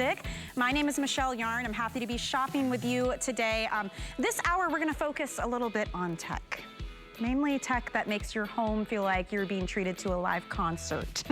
fantastic. My name is Michelle Yarn. I'm happy to be shopping with you today. This hour, we're gonna focus a little bit on tech. Mainly tech that makes your home feel like you're being treated to a live concert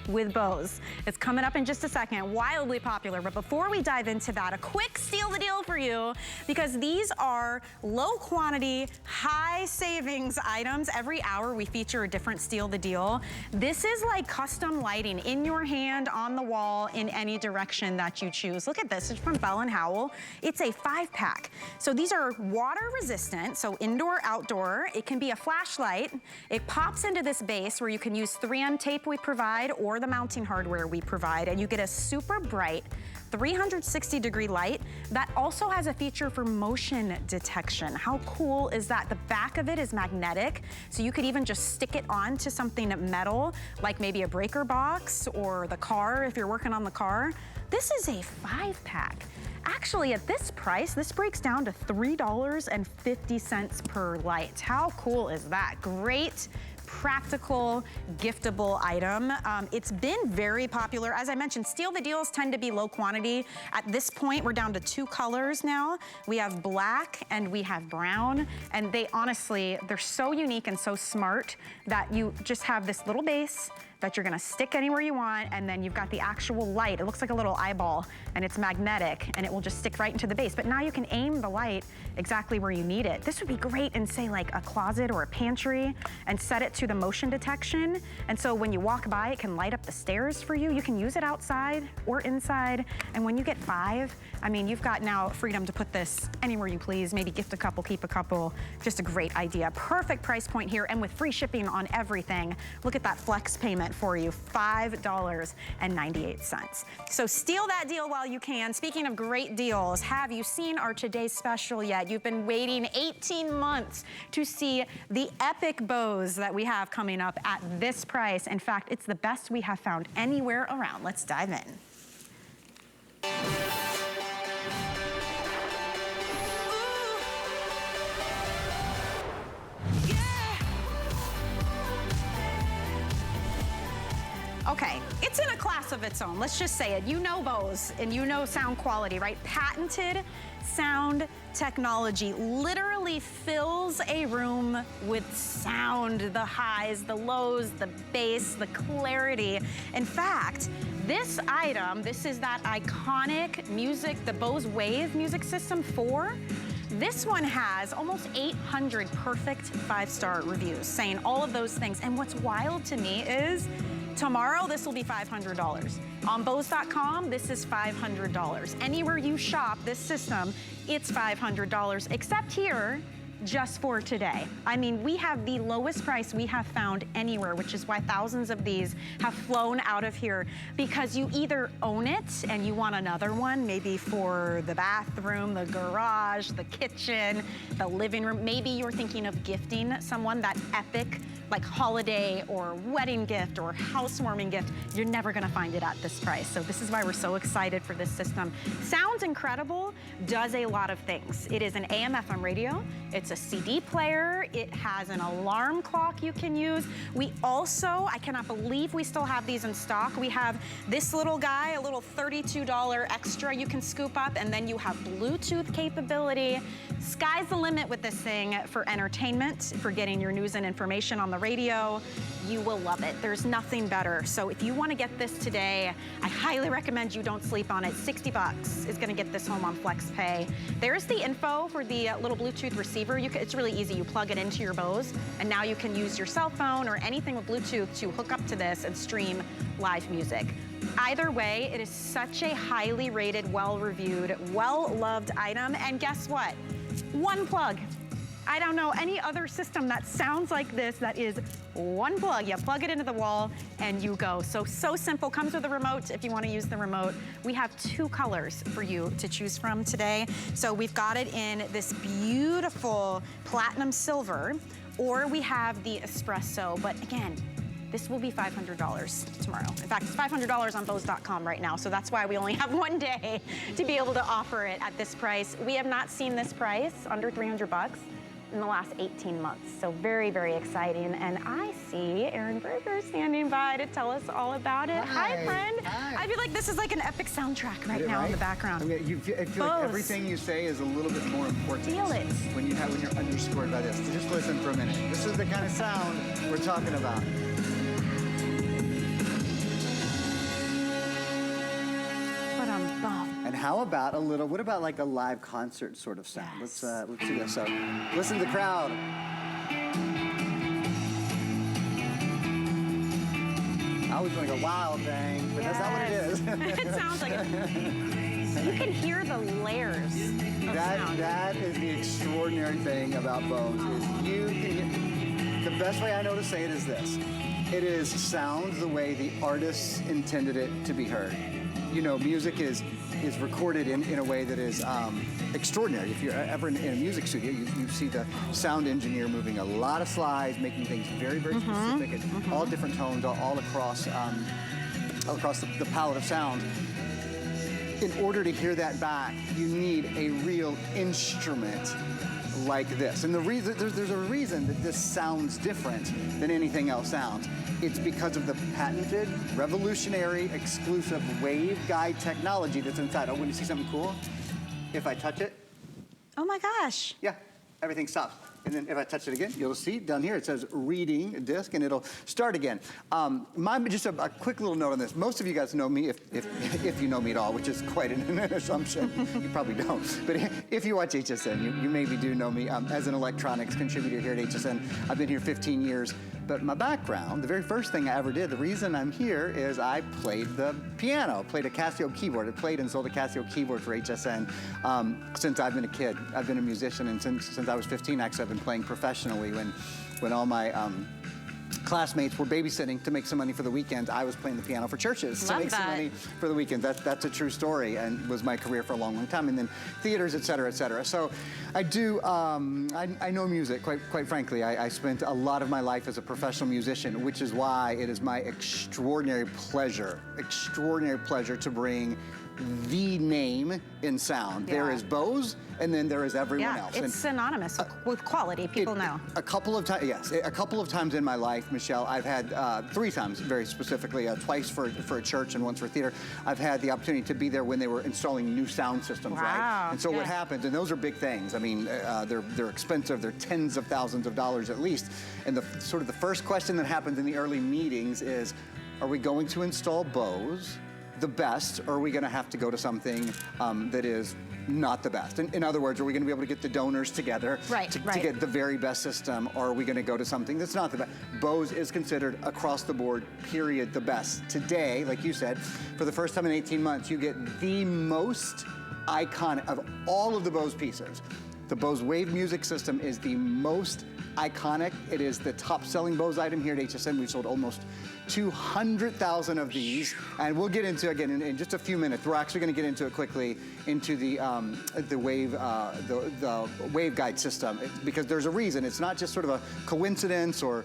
with Bose. It's coming up in just a second, wildly popular. But before we dive into that, a quick steal the deal for you, because these are low quantity, high savings items. Every hour we feature a different steal the deal. This is like custom lighting in your hand, on the wall, in any direction that you choose. Look at this, it's from Bell & Howell. It's a 5-pack. So these are water resistant, so indoor, outdoor. It can be a flashlight. It pops into this base where you can use 3M tape we provide or the mounting hardware we provide, and you get a super bright 360-degree light that also has a feature for motion detection. How cool is that? The back of it is magnetic, so you could even just stick it onto something metal, like maybe a breaker box or the car if you're working on the car. This is a 5-pack. Actually, at this price, this breaks down to $3.50 per light. How cool is that? Great, practical, giftable item. It's been very popular. As I mentioned, steal the deals tend to be low quantity. At this point, we're down to 2 colors now. We have black and we have brown, and they honestly, they're so unique and so smart that you just have this little base that you're gonna stick anywhere you want, and then you've got the actual light. It looks like a little eyeball, and it's magnetic, and it will just stick right into the base. But now you can aim the light exactly where you need it. This would be great in, say, like a closet or a pantry, and set it to the motion detection. And so when you walk by, it can light up the stairs for you. You can use it outside or inside. And when you get 5, I mean, you've got now freedom to put this anywhere you please. Maybe gift a couple, keep a couple. Just a great idea. Perfect price point here, and with free shipping on everything. Look at that flex payment for you, $5.98. So steal that deal while you can. Speaking of great deals, have you seen our today's special yet? You've been waiting 18 months to see the epic Bose that we have coming up at this price. In fact, it's the best we have found anywhere around. Let's dive in. Okay, it's in a class of its own. Let's just say it. You know Bose, and you know sound quality, right? Patented sound technology literally fills a room with sound, the highs, the lows, the bass, the clarity. In fact, this item, this is that iconic music, the Bose Wave music system 4. This one has almost 800 perfect 5-star reviews saying all of those things. And what's wild to me is tomorrow, this will be $500. On Bose.com, this is $500. Anywhere you shop this system, it's $500, except here, just for today. I mean, we have the lowest price we have found anywhere, which is why thousands of these have flown out of here, because you either own it and you want another one, maybe for the bathroom, the garage, the kitchen, the living room. Maybe you're thinking of gifting someone that epic, like holiday or wedding gift or housewarming gift. You're never gonna find it at this price. So this is why we're so excited for this system. Sounds incredible, does a lot of things. It is an AM/FM radio. It's a CD player. It has an alarm clock you can use. We also, I cannot believe we still have these in stock. We have this little guy, a little $32 extra you can scoop up, and then you have Bluetooth capability. Sky's the limit with this thing for entertainment, for getting your news and information on the radio. You will love it. There's nothing better. So if you want to get this today, I highly recommend you don't sleep on it. 60 bucks is going to get this home on FlexPay. There's the info for the little Bluetooth receiver. It's really easy. You plug it into your Bose, and now you can use your cell phone or anything with Bluetooth to hook up to this and stream live music. Either way, it is such a highly rated, well-reviewed, well-loved item. And guess what? One plug. I don't know any other system that sounds like this that is one plug. You plug it into the wall and you go. So simple. Comes with a remote if you want to use the remote. We have 2 colors for you to choose from today. So we've got it in this beautiful platinum silver, or we have the espresso. But again, this will be $500 tomorrow. In fact, it's $500 on Bose.com right now, so that's why we only have one day to be able to offer it at this price. We have not seen this price under 300 bucks in the last 18 months. So very, very exciting. And I see Aaron Berger standing by to tell us all about it. Hi friend. Hi. I feel like this is like an epic soundtrack right now in the background. I mean, I feel like everything you say is a little bit more important. Feel it. When you're underscored by this. So just listen for a minute. This is the kind of sound we're talking about. And how about what about like a live concert sort of sound? Yes. Let's do this. So listen to the crowd. I always want to go wild thing, but that's not what it is. It sounds like it. You can hear the layers of sound. That is the extraordinary thing about Bose, is you can hear, the best way I know to say it is this. It is sound the way the artists intended it to be heard. You know, music is recorded in a way that is extraordinary. If you're ever in a music studio, you see the sound engineer moving a lot of slides, making things very, very specific, and all different tones, all across the palette of sound. In order to hear that back, you need a real instrument like this. And the reason there's a reason that this sounds different than anything else sounds. It's because of the patented, revolutionary, exclusive Waveguide technology that's inside. Oh, when you see something cool, if I touch it. Oh my gosh. Yeah, everything stops. And then if I touch it again, you'll see down here, it says reading disc, and it'll start again. Just a quick little note on this. Most of you guys know me, if you know me at all, which is quite an assumption. You probably don't. But if you watch HSN, you maybe do know me as an electronics contributor here at HSN. I've been here 15 years. But my background, the very first thing I ever did, the reason I'm here is I played the piano, played a Casio keyboard. I played and sold a Casio keyboard for HSN since I've been a kid. I've been a musician, and since I was 15, actually, I've been playing professionally. When all my classmates were babysitting to make some money for the weekends, I was playing the piano for churches to make some money for the weekend. That's a true story, and was my career for a long, long time. And then theaters, et cetera, et cetera. So I do, I know music, quite frankly. I spent a lot of my life as a professional musician, which is why it is my extraordinary pleasure to bring the name in sound. Yeah. There is Bose, and then there is everyone else. It's synonymous with quality, people know. A couple of times, yes. A couple of times in my life, Michelle, I've had 3 times, very specifically, twice for a church and once for theater. I've had the opportunity to be there when they were installing new sound systems, right? And so what happens, and those are big things. I mean, they're expensive. They're tens of thousands of dollars at least. And the first question that happens in the early meetings is, are we going to install Bose, the best, or are we going to have to go to something that is not the best? In other words, are we going to be able to get the donors together to get the very best system, or are we going to go to something that's not the best? Bose is considered across the board, period, the best. Today, like you said, for the first time in 18 months, you get the most iconic of all of the Bose pieces. The Bose Wave Music System is the most iconic. It is the top-selling Bose item here at HSN. We've sold almost 200,000 of these, and we'll get into, again, in just a few minutes, we're actually going to get into it quickly, into the Waveguide system, because there's a reason. It's not just sort of a coincidence or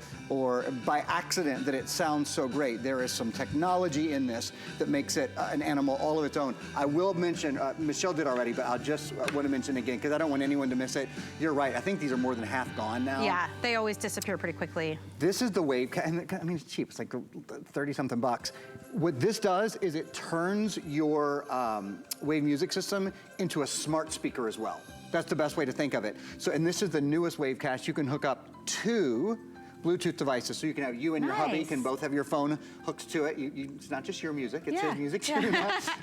by accident that it sounds so great. There is some technology in this that makes it an animal all of its own. I will mention, Michelle did already, but I'll just want to mention again, because I don't want anyone to miss it. You're right, I think these are more than half gone now. Yeah, they always disappear pretty quickly. This is the Wavecast, and I mean, it's cheap. It's like 30-something bucks. What this does is it turns your Wave music system into a smart speaker as well. That's the best way to think of it. So, and this is the newest Wavecast. You can hook up 2 Bluetooth devices, so you can have you and your hubby can both have your phone hooked to it. It's not just your music; it's his music too.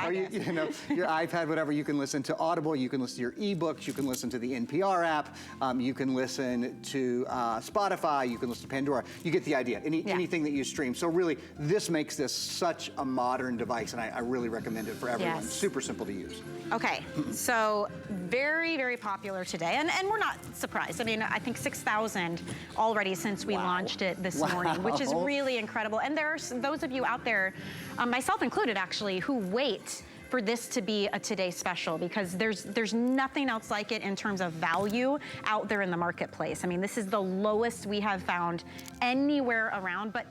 Or you know, your iPad, whatever. You can listen to Audible. You can listen to your ebooks. You can listen to the NPR app. You can listen to Spotify. You can listen to Pandora. You get the idea. Anything that you stream. So really, this makes this such a modern device, and I really recommend it for everyone. Super simple to use. Okay, so very, very popular today, and we're not surprised. I mean, I think 6,000 already since we launched it this morning, which is really incredible. And there are those of you out there, myself included actually, who wait for this to be a Today Special, because there's nothing else like it in terms of value out there in the marketplace. I mean, this is the lowest we have found anywhere around, but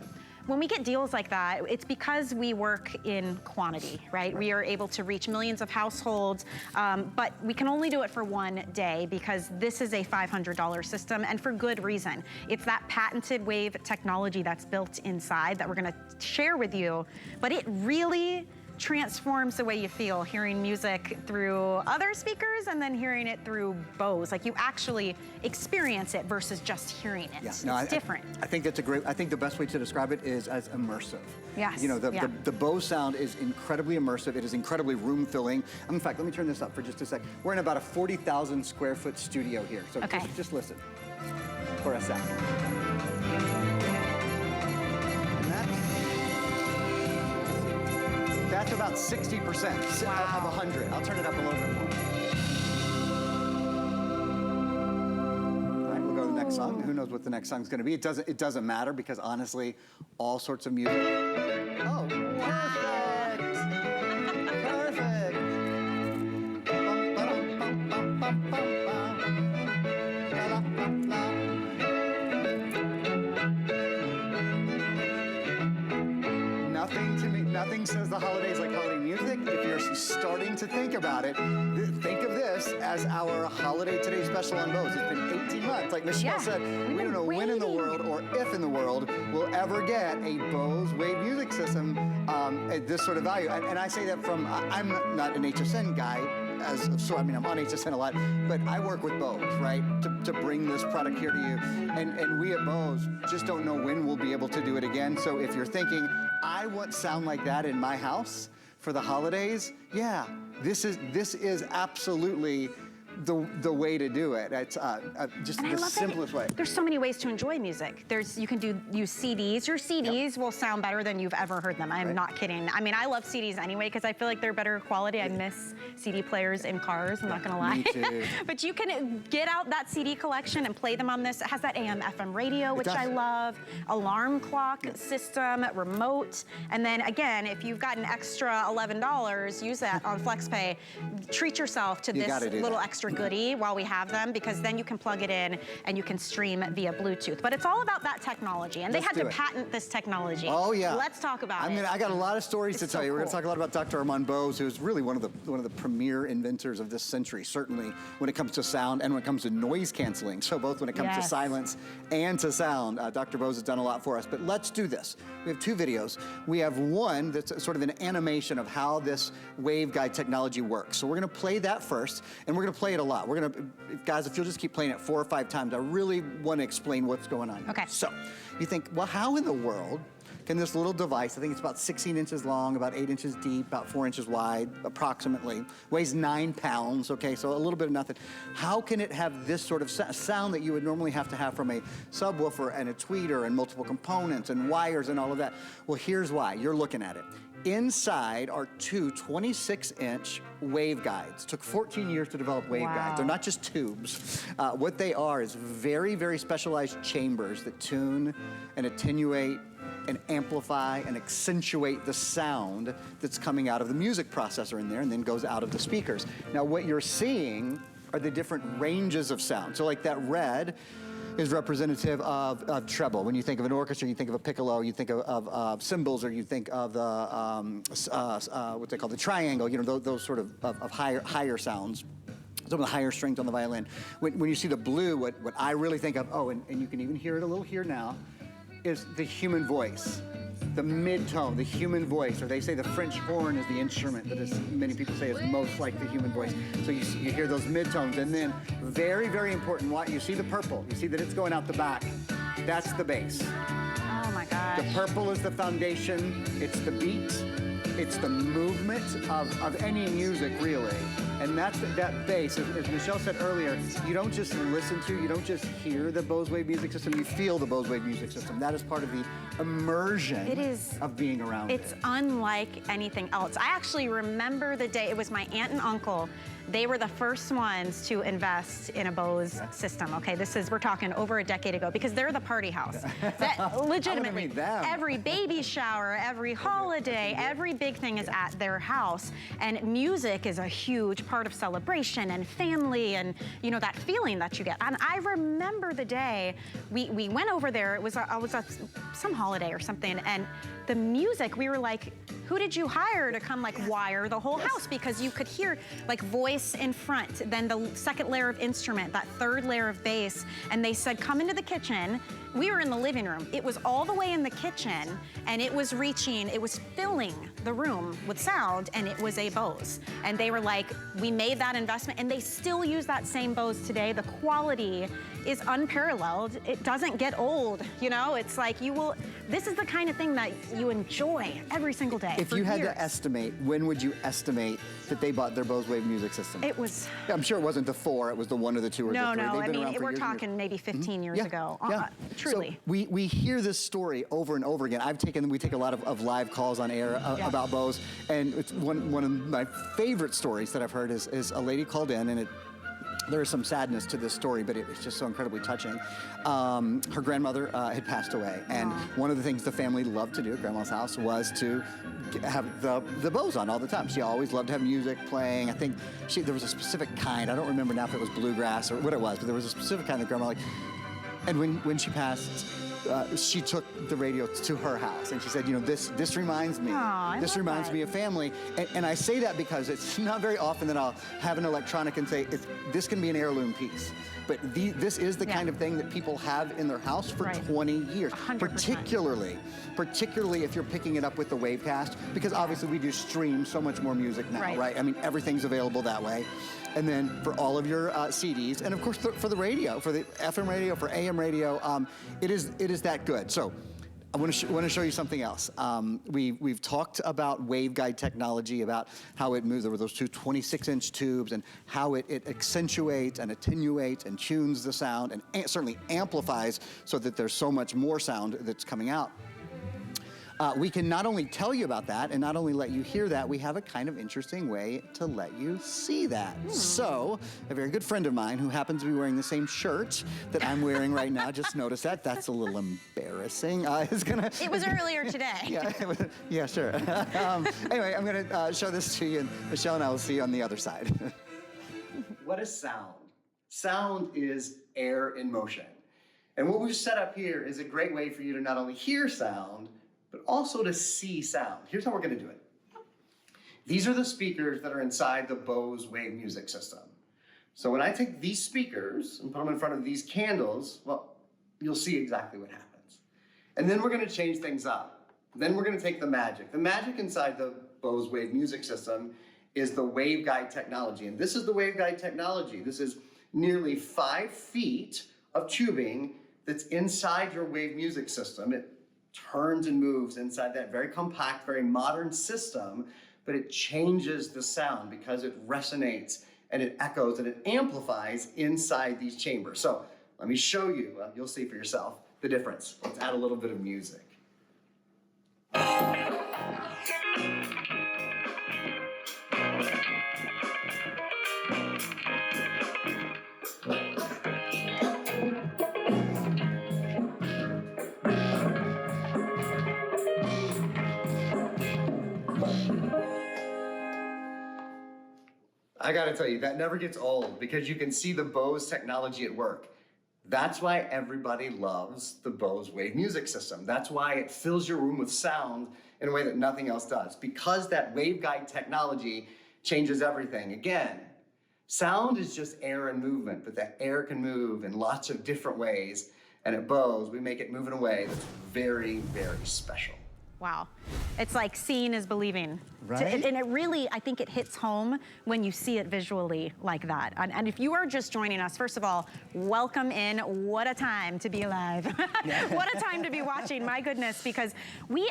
when we get deals like that, it's because we work in quantity, right? We are able to reach millions of households, but we can only do it for one day because this is a $500 system, and for good reason. It's that patented wave technology that's built inside that we're gonna share with you, but it really transforms the way you feel hearing music through other speakers and then hearing it through Bose. Like, you actually experience it versus just hearing it. Yeah, no, it's different. I think that's a great, I think the best way to describe it is as immersive. Yes. You know, the Bose sound is incredibly immersive. It is incredibly room filling. In fact, let me turn this up for just a sec. We're in about a 40,000 square foot studio here. So okay. just listen for a second. That's about 60% of 100. I'll turn it up a little bit more. All right, we'll go to the next song. Who knows what the next song's going to be? It doesn't matter because honestly, all sorts of music. Oh, perfect! Perfect! Bum, ba-dum, bum, bum, bum, bum, bum. La, la, la, la. Nothing says the holidays like holiday music. If you're starting to think about it, think of this as our Holiday Today special on Bose. It's been 18 months. Like Michelle said, we don't know when in the world or if in the world we'll ever get a Bose Wave music system at this sort of value. And I say that from, I'm not an HSN guy, I mean, I'm on HSN a lot, but I work with Bose, right, to bring this product here to you. And we at Bose just don't know when we'll be able to do it again. So if you're thinking, I want sound like that in my house for the holidays, yeah, this is absolutely the way to do it. It's just the simplest way. There's so many ways to enjoy music. You can use CDs. Your CDs will sound better than you've ever heard them. I'm not kidding. I mean, I love CDs anyway because I feel like they're better quality. I miss CD players in cars, I'm not gonna lie. Me too. But you can get out that CD collection and play them on this. It has that AM, FM radio, which I love, alarm clock system, remote. And then again, if you've got an extra $11, use that on FlexPay. Treat yourself to this little extra goodie while we have them, because then you can plug it in and you can stream via Bluetooth. But it's all about that technology, and they had to patent this technology. Oh yeah. Let's talk about it. I got a lot of stories to tell you. We're going to talk a lot about Dr. Armand Bose, who's really one of the premier inventors of this century, certainly when it comes to sound and when it comes to noise canceling. So both when it comes to silence and to sound, Dr. Bose has done a lot for us. But let's do this. We have two videos. We have one that's sort of an animation of how this Waveguide technology works. So we're going to play that first, and we're going to play it a lot. We're going to, guys, if you'll just keep playing it 4 or 5 times, I really want to explain what's going on. Okay. So you think, well, how in the world can this little device, I think it's about 16 inches long, about 8 inches deep, about 4 inches wide, approximately, weighs 9 pounds, okay, so a little bit of nothing. How can it have this sort of sound that you would normally have to have from a subwoofer and a tweeter and multiple components and wires and all of that? Well, here's why. You're looking at it. Inside are two 26-inch waveguides. Took 14 years to develop waveguides. They're not just tubes. What they are is very, very specialized chambers that tune and attenuate and amplify and accentuate the sound that's coming out of the music processor in there and then goes out of the speakers. Now, what you're seeing are the different ranges of sound. So like that red is representative of treble. When you think of an orchestra, you think of a piccolo, you think of cymbals, or you think of the, what they call the triangle, you know, those sort of higher sounds. Some of the higher strings on the violin. When you see the blue, what I really think of, and you can even hear it a little here now, is the human voice. The mid-tone, the human voice, or they say the French horn is the instrument that many people say is most like the human voice. So you hear those mid-tones, and then very, very important, you see the purple, you see that it's going out the back. That's the bass. Oh my gosh. The purple is the foundation, it's the beat, it's the movement of any music, really. And that's that bass, as Michelle said earlier, you don't just listen to, you don't just hear the Bose Wave music system, you feel the Bose Wave music system. That is part of the immersion of being around it. It's unlike anything else. I actually remember the day, it was my aunt and uncle. They were the first ones to invest in a Bose system. Okay, we're talking over a decade ago, because they're the party house. That legitimately, every baby shower, every holiday, every big thing is at their house. And music is a huge part of celebration and family and, you know, that feeling that you get. And I remember the day we went over there. It was some holiday or something, and the music, we were like, who did you hire to come like wire the whole house? Because you could hear like voice in front, then the second layer of instrument, that third layer of bass, and they said, come into the kitchen. We were in the living room. It was all the way in the kitchen, and it was filling the room with sound, and it was a Bose. And they were like, we made that investment, and they still use that same Bose today. The quality is unparalleled. It doesn't get old, you know? It's like this is the kind of thing that you enjoy every single day. If you had to estimate, when would you estimate that they bought their Bose Wave music system? It was... I'm sure it wasn't the 4, it was the 1 or the 2 or the 3. No, They've been I mean, around for we're years talking maybe 15 years ago. Yeah. Truly. So we hear this story over and over again. We take a lot of live calls on air about Bose, and it's one of my favorite stories that I've heard is a lady called in, and there is some sadness to this story, but it's just so incredibly touching. Her grandmother had passed away, and one of the things the family loved to do at Grandma's house was to have the Bose on all the time. She always loved to have music playing. I think there was a specific kind. I don't remember now if it was bluegrass or what it was, but there was a specific kind that Grandma liked. And when she passed, she took the radio to her house, and she said, you know, this reminds me. This reminds me of family. And I say that because it's not very often that I'll have an electronic and say, this can be an heirloom piece. But this is the kind of thing that people have in their house for 20 years. 100%. Particularly if you're picking it up with the Wavecast, because obviously we do stream so much more music now, right? I mean, everything's available that way. And then for all of your CDs, and of course for the radio, for the FM radio, for AM radio, it is that good. So I want to show you something else. We've talked about Waveguide technology, about how it moves. There were those two 26-inch tubes, and how it accentuates and attenuates and tunes the sound, and certainly amplifies so that there's so much more sound that's coming out. We can not only tell you about that and not only let you hear that, we have a kind of interesting way to let you see that. So, a very good friend of mine who happens to be wearing the same shirt that I'm wearing right now, just noticed that. That's a little embarrassing. It was earlier today. Yeah, sure. Anyway, I'm gonna show this to you, and Michelle and I will see you on the other side. What is sound? Sound is air in motion. And what we've set up here is a great way for you to not only hear sound, but also to see sound. Here's how we're gonna do it. These are the speakers that are inside the Bose Wave music system. So when I take these speakers and put them in front of these candles, well, you'll see exactly what happens. And then we're gonna change things up. Then we're gonna take the magic. The magic inside the Bose Wave music system is the Waveguide technology. And this is the Waveguide technology. This is nearly 5 feet of tubing that's inside your Wave music system. It turns and moves inside that very compact, very modern system, but it changes the sound because it resonates and it echoes and it amplifies inside these chambers. So let me show you, you'll see for yourself the difference. Let's add a little bit of music. I gotta tell you, that never gets old because you can see the Bose technology at work. That's why everybody loves the Bose Wave music system. That's why it fills your room with sound in a way that nothing else does. Because that Waveguide technology changes everything. Again, sound is just air and movement, but that air can move in lots of different ways. And at Bose, we make it move in a way that's very, very special. Wow. It's like seeing is believing. Right? And it really, I think it hits home when you see it visually like that. And if you are just joining us, first of all, welcome in. What a time to be alive. What a time to be watching, my goodness, because we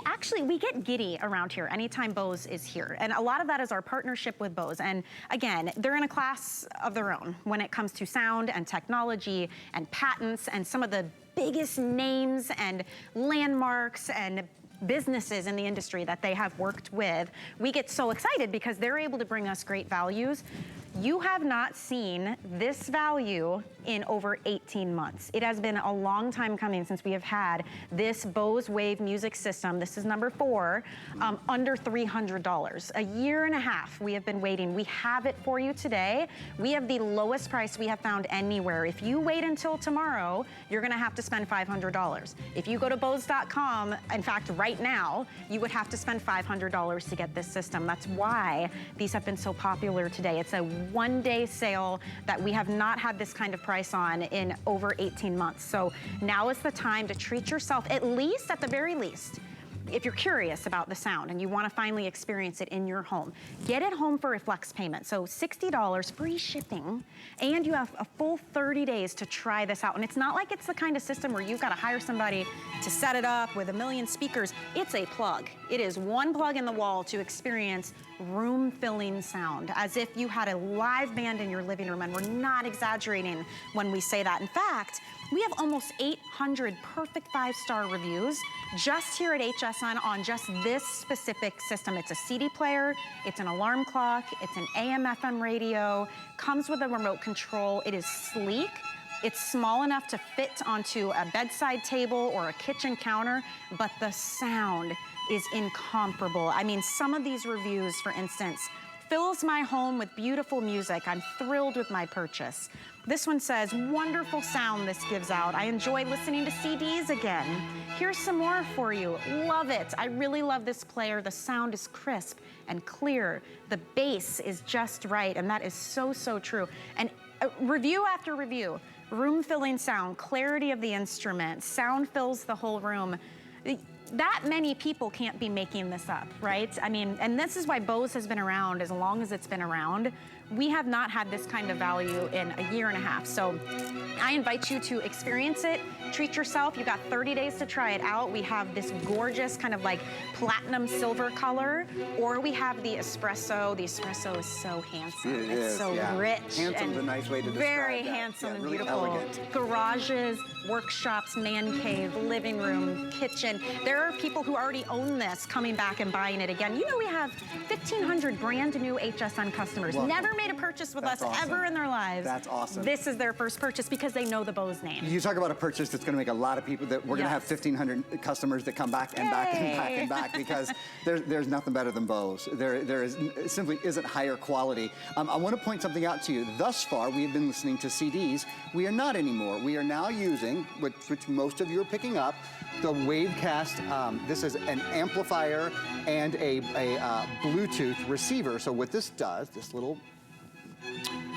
get giddy around here anytime Bose is here. And a lot of that is our partnership with Bose. And again, they're in a class of their own when it comes to sound and technology and patents and some of the biggest names and landmarks and businesses in the industry that they have worked with. We get so excited because they're able to bring us great values. You have not seen this value in over 18 months. It has been a long time coming since we have had this Bose Wave music system. This is number 4, under $300. A year and a half we have been waiting. We have it for you today. We have the lowest price we have found anywhere. If you wait until tomorrow, you're gonna have to spend $500. If you go to Bose.com, in fact, right now, you would have to spend $500 to get this system. That's why these have been so popular today. It's a one-day sale that we have not had this kind of price on in over 18 months. So now is the time to treat yourself, at least, at the very least, if you're curious about the sound and you want to finally experience it in your home, get it home for a flex payment. So $60, free shipping, and you have a full 30 days to try this out. And it's not like it's the kind of system where you've got to hire somebody to set it up with a million speakers. It's a plug. It is one plug in the wall to experience room-filling sound, as if you had a live band in your living room, and we're not exaggerating when we say that. In fact, we have almost 800 perfect 5-star reviews just here at HSN on just this specific system. It's a CD player, it's an alarm clock, it's an AM/FM radio, comes with a remote control. It is sleek. It's small enough to fit onto a bedside table or a kitchen counter, but the sound is incomparable. I mean, some of these reviews, for instance, fills my home with beautiful music. I'm thrilled with my purchase. This one says, wonderful sound this gives out. I enjoy listening to CDs again. Here's some more for you. Love it. I really love this player. The sound is crisp and clear. The bass is just right, and that is so, so true. And review after review, room-filling sound, clarity of the instrument, sound fills the whole room. That many people can't be making this up, right? I mean, and this is why Bose has been around as long as it's been around. We have not had this kind of value in a year and a half. So I invite you to experience it, treat yourself. You've got 30 days to try it out. We have this gorgeous kind of like platinum silver color, or we have the espresso. The espresso is so handsome. It's so rich. Handsome's a nice way to describe very that. handsome and really beautiful. Elegant. Garages, workshops, man cave, living room, kitchen. There are people who already own this coming back and buying it again. You know, we have 1,500 brand new HSN customers. Welcome. Never made a purchase with us awesome. ever in their lives. That's awesome. This is their first purchase because they know the Bose name. You talk about a purchase that's going to make a lot of people, that we're going to have 1,500 customers that come back and back and back and back, because there's nothing better than Bose. There simply isn't higher quality. I want to point something out to you. Thus far, we've been listening to CDs. We are not anymore. We are now using, which most of you are picking up, the Wavecast. This is an amplifier and a Bluetooth receiver. So what this does, this little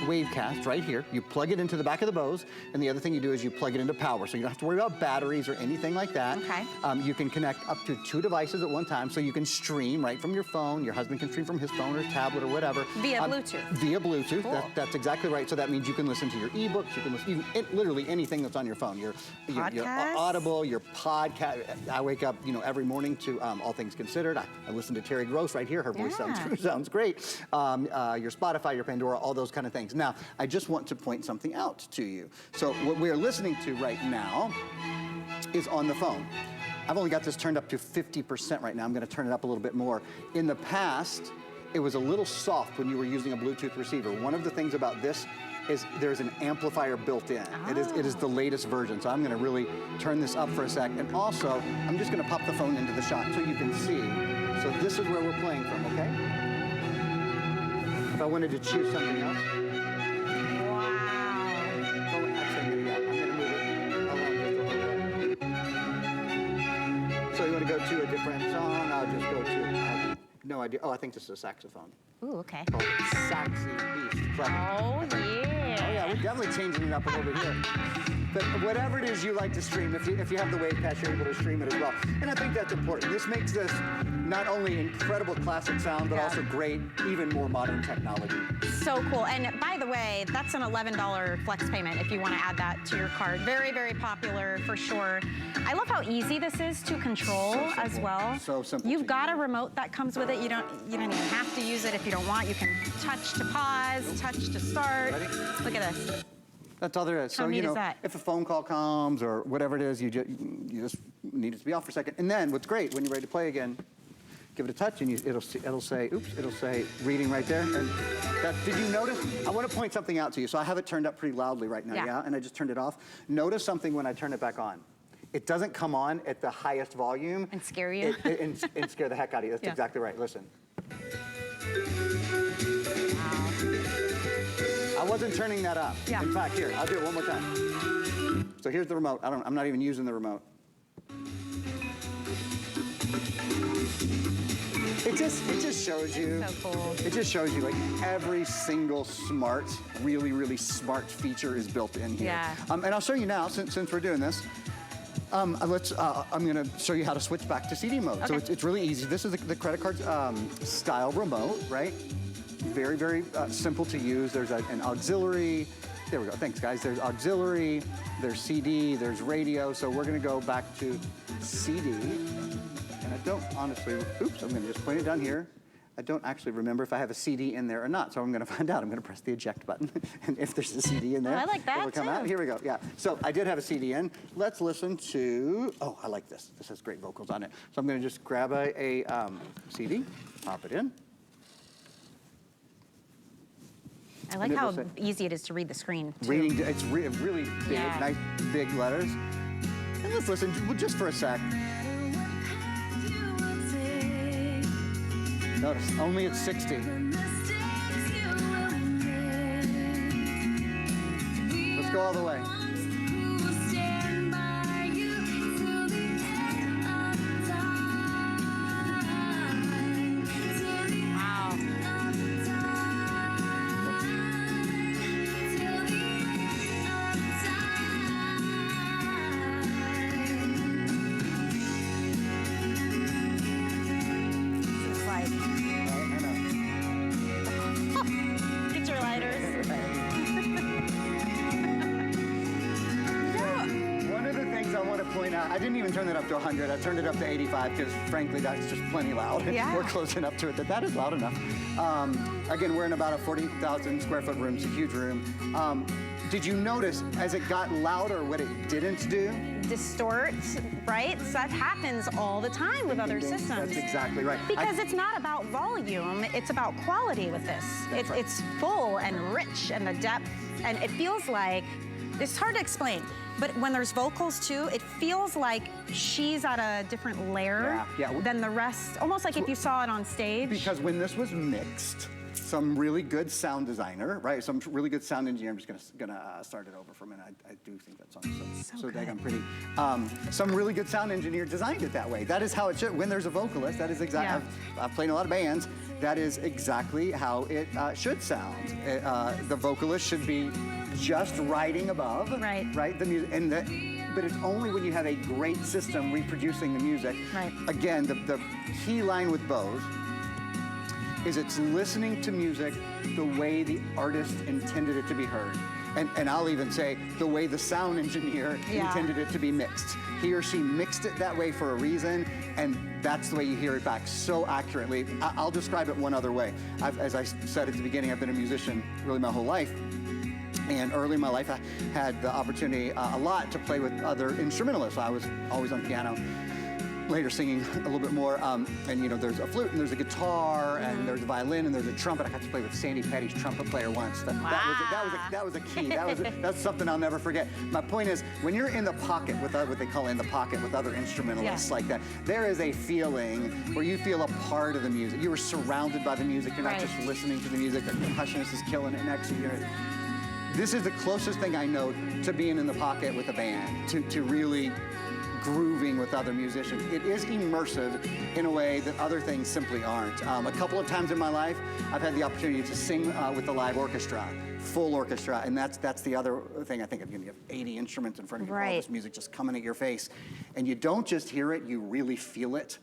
Wavecast right here, you plug it into the back of the Bose, and the other thing you do is you plug it into power, so you don't have to worry about batteries or anything like that. Okay. You can connect up to 2 devices at one time, so you can stream right from your phone. Your husband can stream from his phone or his tablet or whatever. Via Bluetooth. Via Bluetooth. Cool. That's exactly right. So that means you can listen to your ebooks, you can listen literally anything that's on your phone. Your Audible, your podcast. I wake up, every morning to All Things Considered. I listen to Terry Gross right here. Her voice sounds great. Your Spotify, your Pandora, all those kind of things. Now, I just want to point something out to you. So what we're listening to right now is on the phone. I've only got this turned up to 50% right now. I'm going to turn it up a little bit more. In the past, it was a little soft when you were using a Bluetooth receiver. One of the things about this is there's an amplifier built in. It is the latest version. So I'm going to really turn this up for a sec. And also, I'm just going to pop the phone into the shot so you can see. So this is where we're playing from, okay? If I wanted to choose something else. So you want to go to a different song? I'll just go to, I have no idea. Oh, I think this is a saxophone. Ooh, okay. Called Saxy Beast. Clever. Oh, yeah. Oh, yeah, we're definitely changing it up a little bit here. But whatever it is you like to stream, if you have the Wavecast, you're able to stream it as well. And I think that's important. This makes this not only incredible classic sound, but also great, even more modern technology. So cool. And by the way, that's an $11 flex payment if you want to add that to your card. Very, very popular for sure. I love how easy this is to control as well. So simple. You've got a remote that comes with it. You don't even have to use it if you don't want. You can touch to pause, touch to start. Ready? Look at this. That's all there is. How So, neat is that? if a phone call comes or whatever it is, you just need it to be off for a second. And then what's great, when you're ready to play again, give it a touch and it'll say, oops, it'll say reading right there. And did you notice? I want to point something out to you. So I have it turned up pretty loudly right now, yeah? And I just turned it off. Notice something when I turn it back on. It doesn't come on at the highest volume. And scare you? And scare the heck out of you. That's exactly right. Listen. I wasn't turning that up. Yeah. In fact, here, I'll do it one more time. So here's the remote. I'm not even using the remote. It just shows you. So cool. It just shows you like every single smart, really, really smart feature is built in here. Yeah. And I'll show you now, since we're doing this. I'm going to show you how to switch back to CD mode. Okay. So it's really easy. This is the credit card style remote, right? Very, very simple to use. There's an auxiliary. There we go. Thanks, guys. There's auxiliary, there's CD, there's radio. So we're going to go back to CD. And I don't honestly, oops, I'm going to just point it down here. I don't actually remember if I have a CD in there or not, so I'm going to find out. I'm going to press the eject button, and if there's a CD in there, I like that it will come out. Here we go. Yeah. So I did have a CD in. Let's listen to. Oh, I like this. This has great vocals on it. So I'm going to just grab a CD, pop it in. I like how easy it is to read the screen, too. Reading, it's really big, nice, big letters. And let's listen just for a sec. Notice, only at 60. Let's go all the way. I didn't even turn it up to 100. I turned it up to 85 because, frankly, that's just plenty loud. Yeah. We're close enough to it that is loud enough. Again, we're in about a 40,000 square foot room. It's a huge room. Did you notice as it got louder what it didn't do? Distort, right? So that happens all the time with other systems. That's exactly right. Because it's not about volume, it's about quality with this. It's full and rich and the depth, and it feels like, it's hard to explain. But when there's vocals too, it feels like she's at a different layer than the rest, almost like if you saw it on stage. Because when this was mixed, some really good sound designer, right? Some really good sound engineer. I'm just gonna start it over for a minute. I do think that song's so daggone pretty. Some really good sound engineer designed it that way. That is how it should. When there's a vocalist, that is exactly. I've played in a lot of bands. That is exactly how it should sound. The vocalist should be just riding above, right? The music, but it's only when you have a great system reproducing the music. Right. Again, the key line with Bose is it's listening to music the way the artist intended it to be heard. And I'll even say the way the sound engineer intended it to be mixed. He or she mixed it that way for a reason, and that's the way you hear it back so accurately. I'll describe it one other way. As I said at the beginning, I've been a musician really my whole life. And early in my life, I had the opportunity a lot to play with other instrumentalists. I was always on piano, later singing a little bit more. And you know, there's a flute and there's a guitar and there's a violin and there's a trumpet. I got to play with Sandy Petty's trumpet player once. That was a key. That's something I'll never forget. My point is, when you're in the pocket with what they call in the pocket with other instrumentalists like that, there is a feeling where you feel a part of the music. You are surrounded by the music. You're not just listening to the music. The percussionist is killing it next to you. This is the closest thing I know to being in the pocket with a band, to really grooving with other musicians. It is immersive in a way that other things simply aren't. A couple of times in my life, I've had the opportunity to sing with the live orchestra, full orchestra, and that's the other thing I think of. You have 80 instruments in front of you, all this music just coming at your face, and you don't just hear it, you really feel it.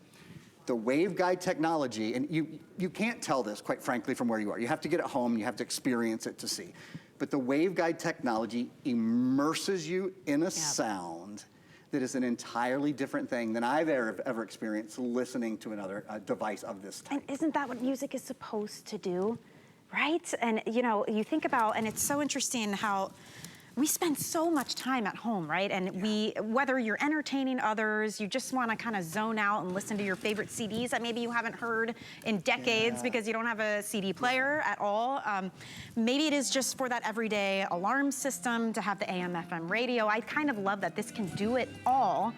The Waveguide technology, and you can't tell this, quite frankly, from where you are. You have to get it home, you have to experience it to see. But the Waveguide technology immerses you in a sound that is an entirely different thing than I've ever experienced listening to another device of this type. And isn't that what music is supposed to do, right? And you know, you think about, and it's so interesting how we spend so much time at home, right? And whether you're entertaining others, you just wanna kind of zone out and listen to your favorite CDs that maybe you haven't heard in decades because you don't have a CD player at all. Maybe it is just for that everyday alarm system to have the AM, FM radio. I kind of love that this can do it all,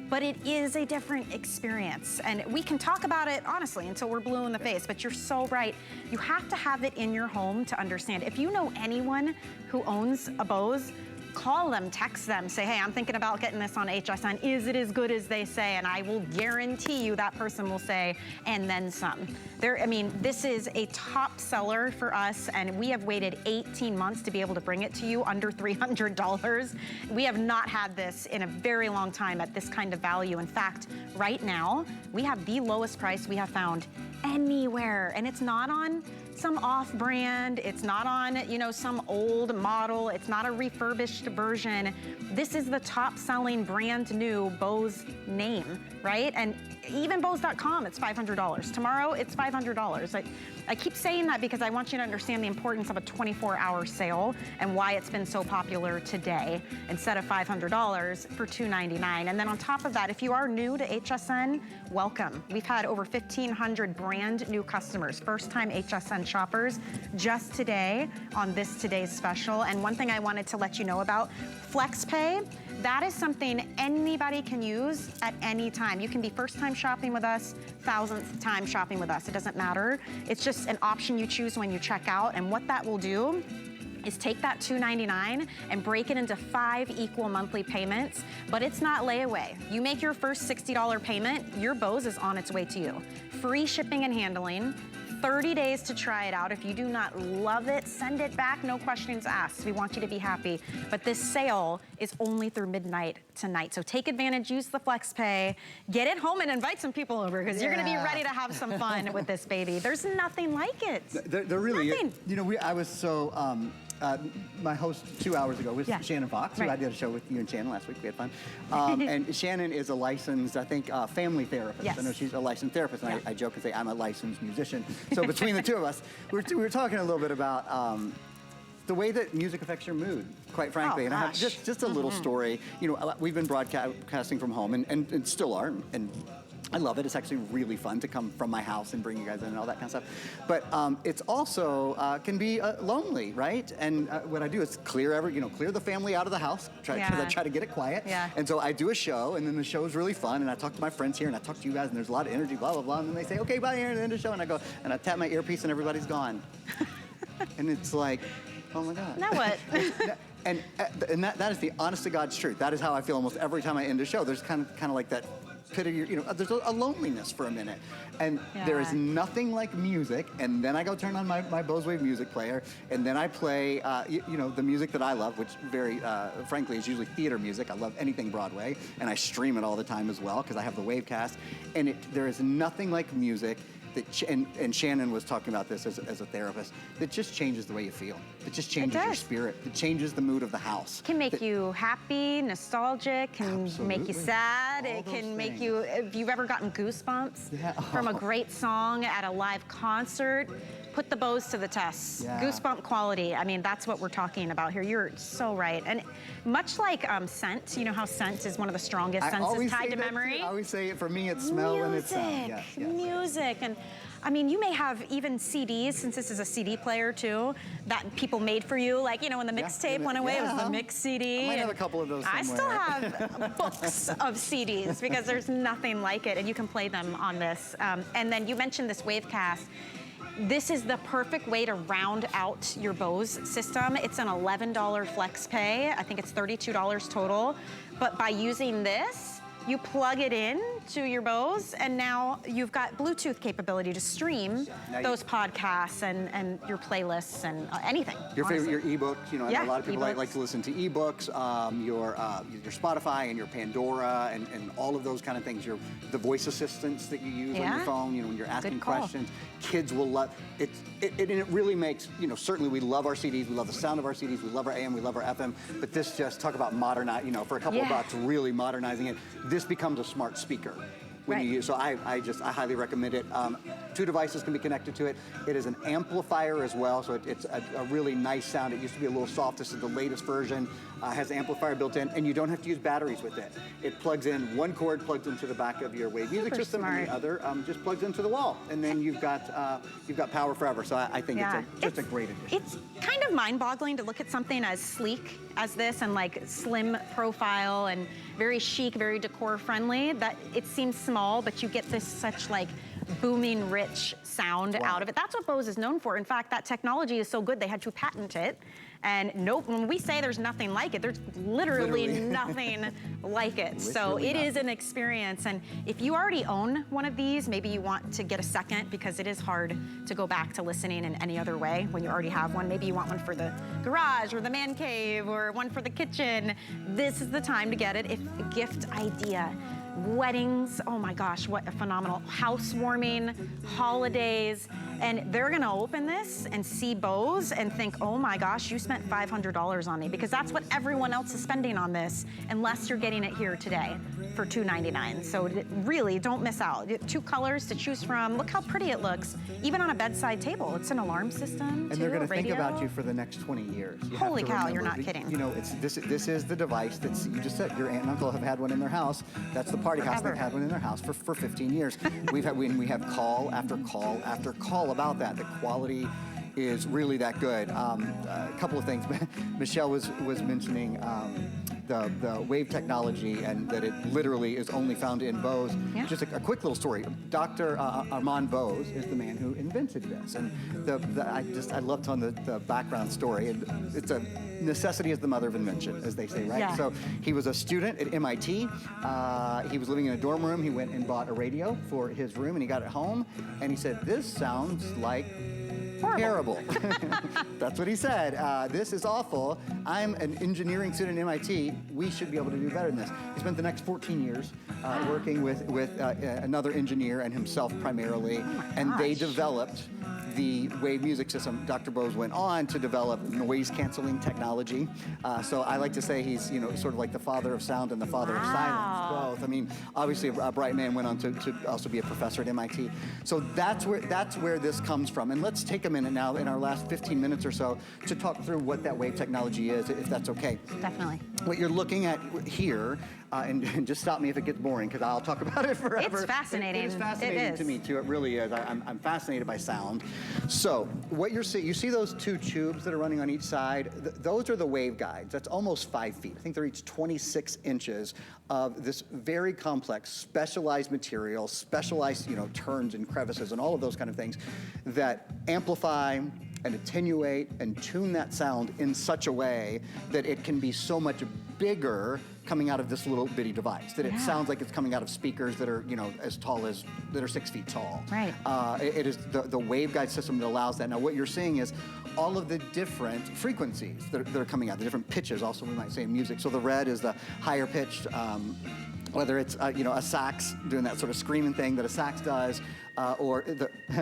but it is a different experience. And we can talk about it honestly until we're blue in the face, but you're so right. You have to have it in your home to understand. If you know anyone who owns a Bose, call them, text them, say, hey, I'm thinking about getting this on HSN. Is it as good as they say? And I will guarantee you that person will say, and then some. I mean, this is a top seller for us, and we have waited 18 months to be able to bring it to you under $300. We have not had this in a very long time at this kind of value. In fact, right now, we have the lowest price we have found anywhere, and it's not on some off-brand, it's not on, you know, some old model, it's not a refurbished version. This is the top-selling brand new Bose name, right? And even Bose.com, it's $500. Tomorrow, it's $500. I keep saying that because I want you to understand the importance of a 24-hour sale and why it's been so popular today instead of $500 for $299. And then on top of that, if you are new to HSN, welcome. We've had over 1,500 brand new customers, first-time HSN shoppers, just today on this today's special. And one thing I wanted to let you know about, FlexPay, that is something anybody can use at any time. You can be first-time shopping with us, thousandth time shopping with us. It doesn't matter. It's just an option you choose when you check out. And what that will do is take that $299 and break it into 5 equal monthly payments, but it's not layaway. You make your first $60 payment, your Bose is on its way to you. Free shipping and handling, 30 days to try it out. If you do not love it, send it back, no questions asked. We want you to be happy. But this sale is only through midnight tonight. So take advantage, use the FlexPay, get it home and invite some people over because you're gonna be ready to have some fun with this baby. There's nothing like it. There really is. You know, I was so, my host 2 hours ago was Shannon Fox, who I did a show with you and Shannon last week. We had fun. And Shannon is a licensed, I think, family therapist. Yes. I know she's a licensed therapist, and I joke and say I'm a licensed musician. So between the two of us, we were talking a little bit about the way that music affects your mood, quite frankly. And I have just a little story. You know, we've been broadcasting from home and still are, and I love it. It's actually really fun to come from my house and bring you guys in and all that kind of stuff. But it's also can be lonely, right? And what I do is clear the family out of the house. Because I try to get it quiet. And so I do a show, and then the show is really fun. And I talk to my friends here, and I talk to you guys, and there's a lot of energy, blah blah blah. And then they say, "Okay, bye," here at the end of the show, and I go and I tap my earpiece, and everybody's gone. And it's like, oh my God. Now what? And that is the honest to God's truth. That is how I feel almost every time I end a show. There's kind of like that pit of your, there's a loneliness for a minute. And there is nothing like music. And then I go turn on my Bose Wave music player, and then I play, the music that I love, which very frankly is usually theater music. I love anything Broadway, and I stream it all the time as well because I have the Wavecast. And there is nothing like music that, and Shannon was talking about this as a therapist, that just changes the way you feel. It just changes your spirit. It changes the mood of the house. Can make you happy, nostalgic, can make you sad. It can make you, if you've ever gotten goosebumps from a great song at a live concert, put the Bose to the test. Goosebump quality. I mean, that's what we're talking about here. You're so right. And much like scent, you know how scent is one of the strongest senses tied to memory? I always say it, for me, it's smell and it's sound. Music. And I mean, you may have even CDs, since this is a CD player too, that people made for you. Like, when the mixtape went away, it was the mix CD. I might have a couple of those somewhere. I still have books of CDs because there's nothing like it, and you can play them on this. And then you mentioned this Wavecast. This is the perfect way to round out your Bose system. It's an $11 flex pay. I think it's $32 total. But by using this, you plug it in to your Bose, and now you've got Bluetooth capability to stream those podcasts and your playlists and anything. Your favorite, your ebooks. I know a lot of people like to listen to ebooks. Your Spotify and your Pandora and all of those kind of things. The voice assistants that you use on your phone. When you're asking questions, kids will love it. It really makes. Certainly we love our CDs. We love the sound of our CDs. We love our AM. We love our FM. But this just talk about modernize. For a couple of bucks, really modernizing it. This becomes a smart speaker. when Right. you use. So I highly recommend it. 2 devices can be connected to it. It is an amplifier as well, so it's a really nice sound. It used to be a little soft. This is the latest version. Has an amplifier built in, and you don't have to use batteries with it. It plugs in, one cord plugs into the back of your Wave music system, and the other just plugs into the wall, and then you've got power forever. So I think it's just a great addition. It's kind of mind-boggling to look at something as sleek as this and like slim profile and very chic, very decor friendly, that it seems small, but you get this such like booming, rich sound out of it. That's what Bose is known for. In fact, that technology is so good they had to patent it. And nope, when we say there's nothing like it, there's literally nothing like it. So it is an experience. And if you already own one of these, maybe you want to get a second because it is hard to go back to listening in any other way when you already have one. Maybe you want one for the garage or the man cave or one for the kitchen. This is the time to get it. If a gift idea, weddings, oh my gosh, what a phenomenal, housewarming, holidays, and they're gonna open this and see Bose and think, oh my gosh, you spent $500 on me, because that's what everyone else is spending on this, unless you're getting it here today for $299. So really, don't miss out. 2 colors to choose from. Look how pretty it looks, even on a bedside table. It's an alarm system, and they're gonna think about you for the next 20 years. Holy cow, you're not kidding. You know, this is the device that's, you just said, your aunt and uncle have had one in their house. That's the party house. They've had one in their house for 15 years. We have call after call after call about that. The quality is really that good. A couple of things. Michelle was mentioning the wave technology, and that it literally is only found in Bose. Yeah. Just a quick little story. Dr. Armand Bose is the man who invented this, and I love telling the background story. And it's a necessity is the mother of invention, as they say, right? Yeah. So he was a student at MIT. He was living in a dorm room. He went and bought a radio for his room, and he got it home, and he said, "This sounds like terrible." That's what he said. This is awful. I'm an engineering student at MIT. We should be able to do better than this. He spent the next 14 years working with another engineer and himself primarily, and they developed the Wave music system. Dr. Bose went on to develop noise canceling technology. So I like to say he's, sort of like the father of sound and the father of silence, both. I mean, obviously a bright man, went on to also be a professor at MIT. So that's where this comes from. And let's take a minute now in our last 15 minutes or so to talk through what that Wave technology is, if that's okay. Definitely. What you're looking at here, and just stop me if it gets boring, because I'll talk about it forever. It's fascinating. It is fascinating to me too. It really is. I'm fascinated by sound. So what you see those 2 tubes that are running on each side. Those are the waveguides. That's almost 5 feet. I think they're each 26 inches of this very complex, specialized material, specialized turns and crevices and all of those kind of things that amplify and attenuate and tune that sound in such a way that it can be so much bigger coming out of this little bitty device, that it sounds like it's coming out of speakers that are, as tall as, that are 6 feet tall. Right. It is the Waveguide system that allows that. Now what you're seeing is all of the different frequencies that are coming out, the different pitches also, we might say, in music. So the red is the higher pitched, whether it's a sax doing that sort of screaming thing that a sax does, or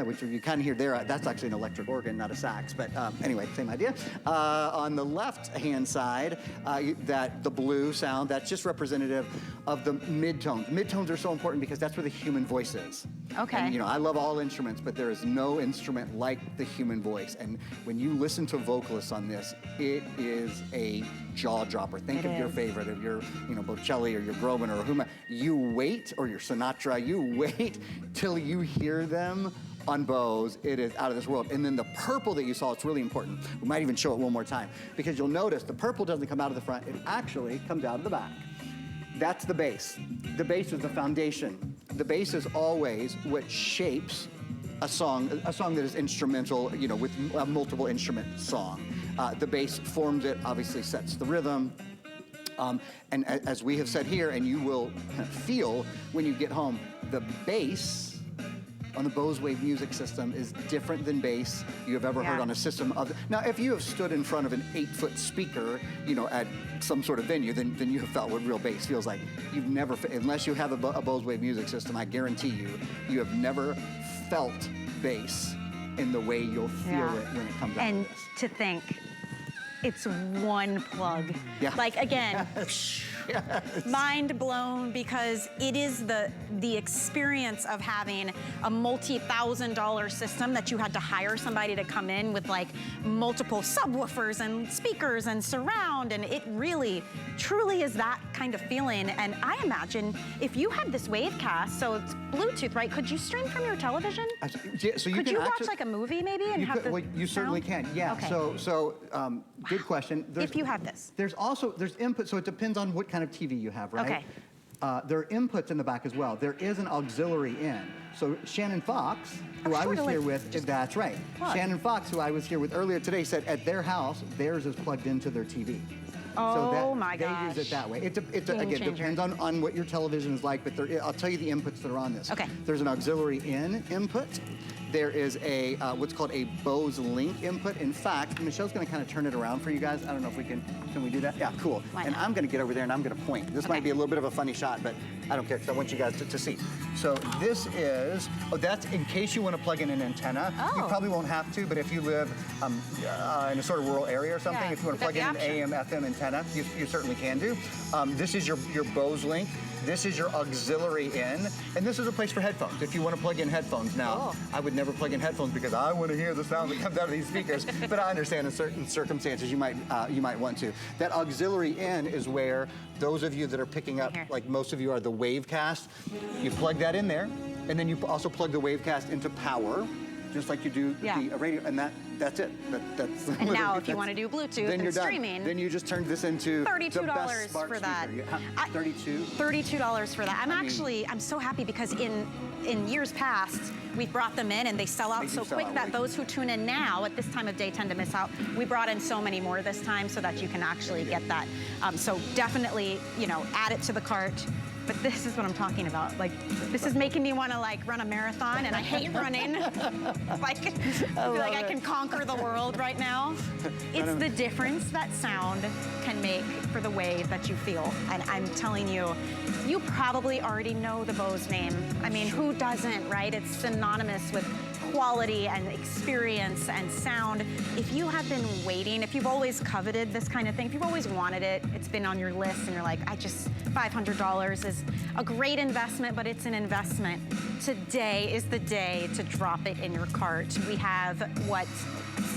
which you kind of hear there, that's actually an electric organ, not a sax, but anyway, same idea. On the left-hand side, the blue sound, that's just representative of the midtones. Midtones are so important because that's where the human voice is. Okay. And, I love all instruments, but there is no instrument like the human voice. And when you listen to vocalists on this, it is a jaw dropper. Think of your favorite, of your, Bocelli or your Groban or whomever. You wait, or your Sinatra, you wait till you hear them on Bose. It is out of this world. And then the purple that you saw, it's really important. We might even show it one more time, because you'll notice the purple doesn't come out of the front, it actually comes out of the back. That's the bass. The bass is the foundation. The bass is always what shapes a song that is instrumental, with a multiple instrument song. The bass forms it, obviously sets the rhythm. And as we have said here, and you will feel when you get home, the bass on the Bose Wave music system is different than bass you have ever heard on a system of. Now, if you have stood in front of an 8-foot speaker, at some sort of venue, then you have felt what real bass feels like. You've never, unless you have a Bose Wave music system, I guarantee you have never felt bass in the way you'll feel it when it comes out of this. And to think, it's one plug. Yeah. Like, again, Yes. mind blown, because it is the experience of having a multi-$1,000 system that you had to hire somebody to come in with like multiple subwoofers and speakers and surround, and it really, truly is that kind of feeling. And I imagine if you had this Wavecast, so it's Bluetooth, right? Could you stream from your television? Yeah, so you Could can you watch actually, like a movie maybe and have the well, you certainly sound? can, yeah. Okay. Good question. If you have this. There's input, so it depends on what kind of TV you have, right? Okay. There are inputs in the back as well. There is an auxiliary in. So Shannon Fox, who I was here with, that's right. plug. Shannon Fox, who I was here with earlier today, said at their house, theirs is plugged into their TV. Oh my They gosh. use it that way. It Game again, changer. depends on what your television is like, but I'll tell you the inputs that are on this. Okay. There's an auxiliary in input. There is a what's called a Bose link input. In fact, Michelle's going to kind of turn it around for you guys. I don't know if we can we do that? Yeah, cool. Why and not? I'm going to get over there and I'm going to point. This might be a little bit of a funny shot, but I don't care because I want you guys to see. So this is, that's in case you want to plug in an antenna. You probably won't have to, but if you live in a sort of rural area or something, Yeah, if you want to plug in an AM, FM antenna, you certainly can do. This is your Bose link. This is your auxiliary in, and this is a place for headphones. If you want to plug in headphones now, I would never plug in headphones because I want to hear the sound that comes out of these speakers. But I understand in certain circumstances you might want to. That auxiliary in is where those of you that are picking up, like most of you are, the Wavecast. You plug that in there, and then you also plug the Wavecast into power, just like you do the radio, and that's it. That's and now if you want to do Bluetooth then you're and streaming, done. Then you just turn this into $32 the best smart for that. speaker. $32? $32 for that. I'm so happy because in years past, we've brought them in and they sell out so quick that those who tune in now at this time of day tend to miss out. We brought in so many more this time so that you can actually get that. So definitely, add it to the cart. But this is what I'm talking about. Like, this is making me want to like run a marathon, and I hate running. I feel like I can conquer the world right now. It's the difference that sound can make for the wave that you feel. And I'm telling you, you probably already know the Bose name. I mean, who doesn't, right? It's synonymous with quality and experience and sound. If you have been waiting, if you've always coveted this kind of thing, if you've always wanted it, it's been on your list and you're like, $500 is a great investment, but it's an investment. Today is the day to drop it in your cart. We have,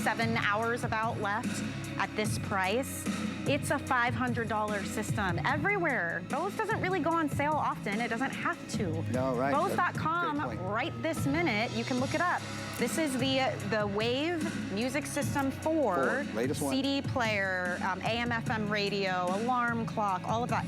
7 hours about left at this price. It's a $500 system everywhere. Bose doesn't really go on sale often. It doesn't have to. No, right. Bose.com right this minute. You can look it up. This is the Wave Music System 4. Latest one. CD player, AM, FM radio, alarm clock, all of that.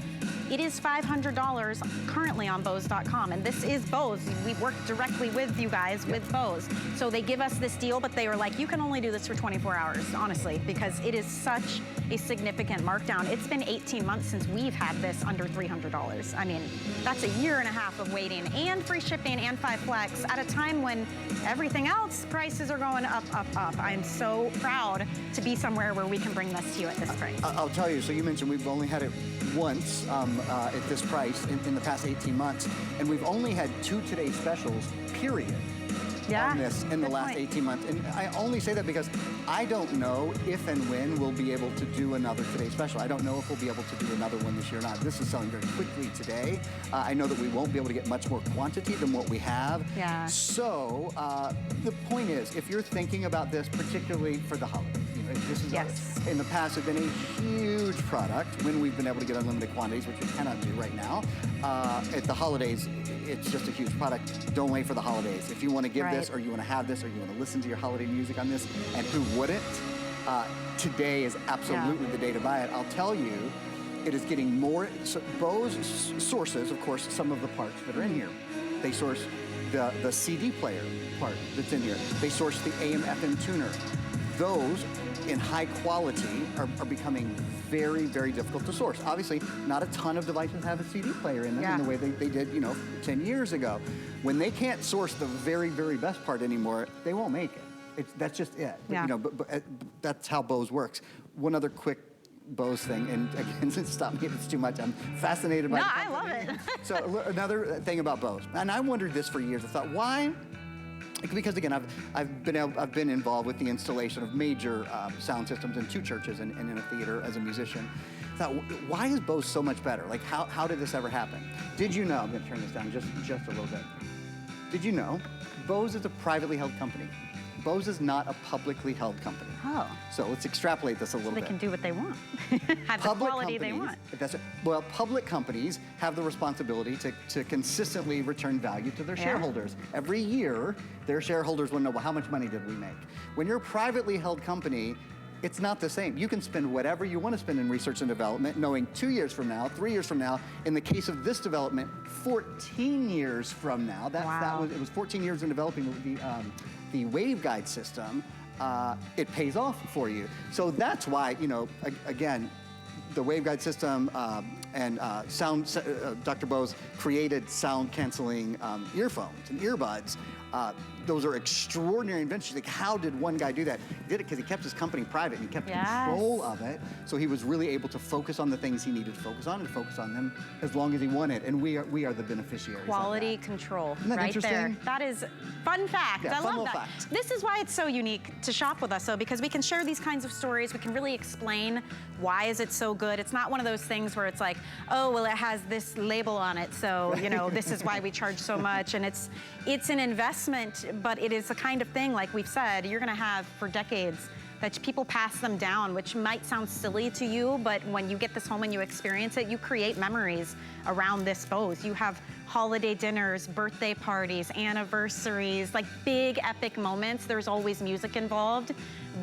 It is $500 currently on Bose.com, and this is Bose. We work directly with you guys, with Bose. So they give us this deal, but they were like, you can only do this for 24 hours, honestly, because it is such a significant markdown. It's been 18 months since we've had this under $300. I mean, that's a year and a half of waiting, and free shipping and 5 Flex at a time when everything else prices are going up, up, up. I'm so proud to be somewhere where we can bring this to you at this price. I'll tell you, so you mentioned we've only had it once at this price in the past 18 months, and we've only had 2 Today specials, period, on this in the last 18 months. And I only say that because I don't know if and when we'll be able to do another Today special. I don't know if we'll be able to do another one this year or not. This is selling very quickly today. I know that we won't be able to get much more quantity than what we have. Yeah. So the point is, if you're thinking about this, particularly for the holidays, this is in the past have been a huge product when we've been able to get unlimited quantities, which we cannot do right now. At the holidays, it's just a huge product. Don't wait for the holidays. If you want to give this, or you want to have this, or you want to listen to your holiday music on this, and who wouldn't, today is absolutely the day to buy it. I'll tell you, it is getting more. So Bose sources, of course, some of the parts that are in here. They source the CD player part that's in here. They source the AM FM tuner. Those in high quality are becoming very, very difficult to source. Obviously, not a ton of devices have a CD player in them in the way they did, 10 years ago. When they can't source the very, very best part anymore, they won't make it. That's just it. Yeah. But that's how Bose works. One other quick Bose thing, and again, stop me if it's too much. I'm fascinated by I love it. So another thing about Bose, and I wondered this for years. I thought, why Because again, I've been involved with the installation of major sound systems in 2 churches and in a theater as a musician. I thought, why is Bose so much better? Like, how did this ever happen? Did you know? I'm going to turn this down just a little bit. Did you know Bose is a privately held company? Bose is not a publicly held company. Oh. So let's extrapolate this a little bit. They can do what they want. Have the quality they want. That's it. Well, public companies have the responsibility to consistently return value to their shareholders. Every year, their shareholders will know, well, how much money did we make? When you're a privately held company, it's not the same. You can spend whatever you want to spend in research and development, knowing 2 years from now, 3 years from now, in the case of this development, 14 years from now. It was 14 years in developing the Waveguide system. It pays off for you. So that's why, you know, again, the Waveguide system and Dr. Bose created sound canceling earphones and earbuds. Those are extraordinary inventions. Like, how did one guy do that? He did it because he kept his company private and he kept control of it. So he was really able to focus on the things he needed to focus on and focus on them as long as he wanted. And we are the beneficiaries. Quality control, Isn't that right interesting? there. That is fun fact. Yeah, I fun love little that. fact. This is why it's so unique to shop with us, though, because we can share these kinds of stories. We can really explain why is it so good. It's not one of those things where it's like, oh, well, it has this label on it, so you know this is why we charge so much. And it's an investment, but it is the kind of thing, like we've said, you're going to have for decades that people pass them down, which might sound silly to you, but when you get this home and you experience it, you create memories around this Bose. You have holiday dinners, birthday parties, anniversaries, like big epic moments. There's always music involved.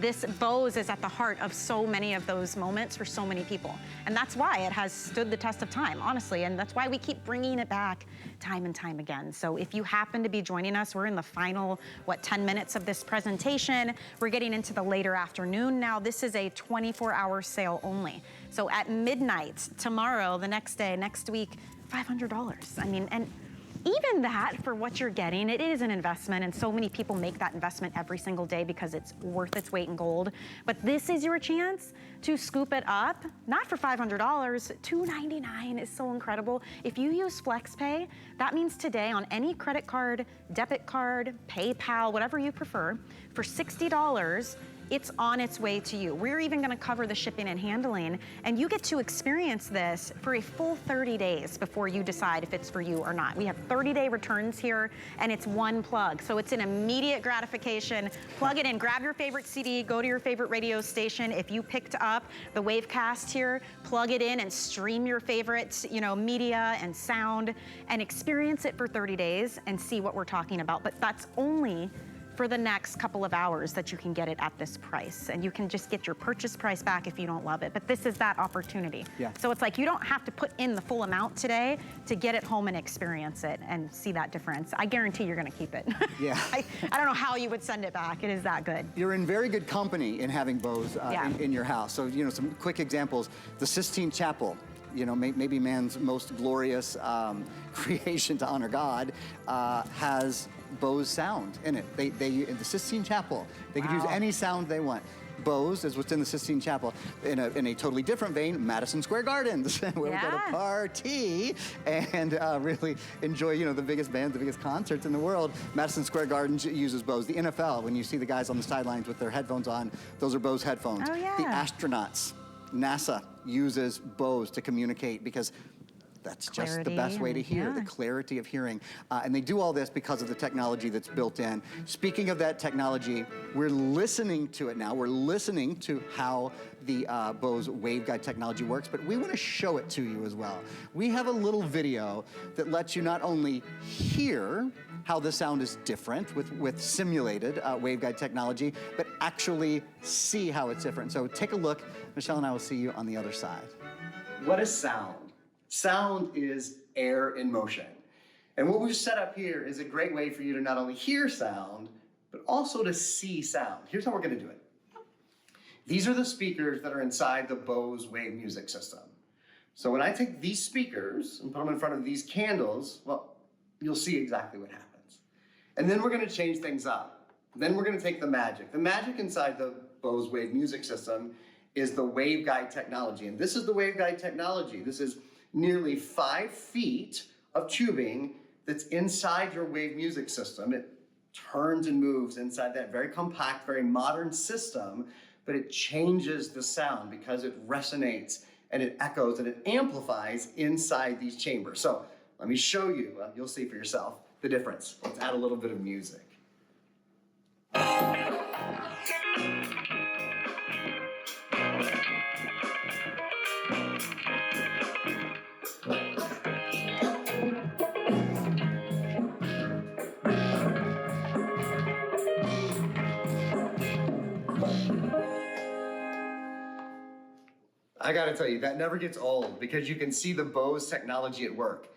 This Bose is at the heart of so many of those moments for so many people. And that's why it has stood the test of time, honestly. And that's why we keep bringing it back time and time again. So if you happen to be joining us, we're in the final, 10 minutes of this presentation. We're getting into the later afternoon now. This is a 24-hour sale only. So at midnight, tomorrow, the next day, next week, $500. I mean, and even that, for what you're getting, it is an investment, and so many people make that investment every single day because it's worth its weight in gold. But this is your chance to scoop it up, not for $500, $299 is so incredible. If you use FlexPay, that means today on any credit card, debit card, PayPal, whatever you prefer, for $60, it's on its way to you. We're even gonna cover the shipping and handling, and you get to experience this for a full 30 days before you decide if it's for you or not. We have 30-day returns here, and it's one plug. So it's an immediate gratification. Plug it in, grab your favorite CD, go to your favorite radio station. If you picked up the Wavecast here, plug it in and stream your favorite, media and sound, and experience it for 30 days and see what we're talking about. But that's only for the next couple of hours that you can get it at this price. And you can just get your purchase price back if you don't love it. But this is that opportunity. Yeah. So it's like you don't have to put in the full amount today to get it home and experience it and see that difference. I guarantee you're gonna keep it. Yeah. I don't know how you would send it back. It is that good. You're in very good company in having Bose in your house. So, some quick examples. The Sistine Chapel, maybe man's most glorious creation to honor God, has Bose sound in it. In the Sistine Chapel, they could use any sound they want. Bose is what's in the Sistine Chapel. In a totally different vein, Madison Square Gardens, where we go to party and really enjoy, the biggest bands, the biggest concerts in the world. Madison Square Gardens uses Bose. The NFL, when you see the guys on the sidelines with their headphones on, those are Bose headphones. Oh, yeah. The astronauts, NASA uses Bose to communicate because that's just the best way to hear, the clarity of hearing. And they do all this because of the technology that's built in. Speaking of that technology, we're listening to it now. We're listening to how the Bose Waveguide technology works, but we want to show it to you as well. We have a little video that lets you not only hear how the sound is different with simulated waveguide technology, but actually see how it's different. So take a look. Michelle and I will see you on the other side. What is sound? Sound is air in motion. And what we've set up here is a great way for you to not only hear sound, but also to see sound. Here's how we're gonna do it. These are the speakers that are inside the Bose Wave music system. So when I take these speakers and put them in front of these candles, well, you'll see exactly what happens. And then we're gonna change things up. Then we're gonna take the magic. The magic inside the Bose Wave music system is the Waveguide technology. And this is the Waveguide technology. This is nearly 5 feet of tubing that's inside your Wave music system. It turns and moves inside that very compact, very modern system, but it changes the sound because it resonates and it echoes and it amplifies inside these chambers. So let me show you, you'll see for yourself the difference. Let's add a little bit of music. I gotta tell you, that never gets old because you can see the Bose technology at work.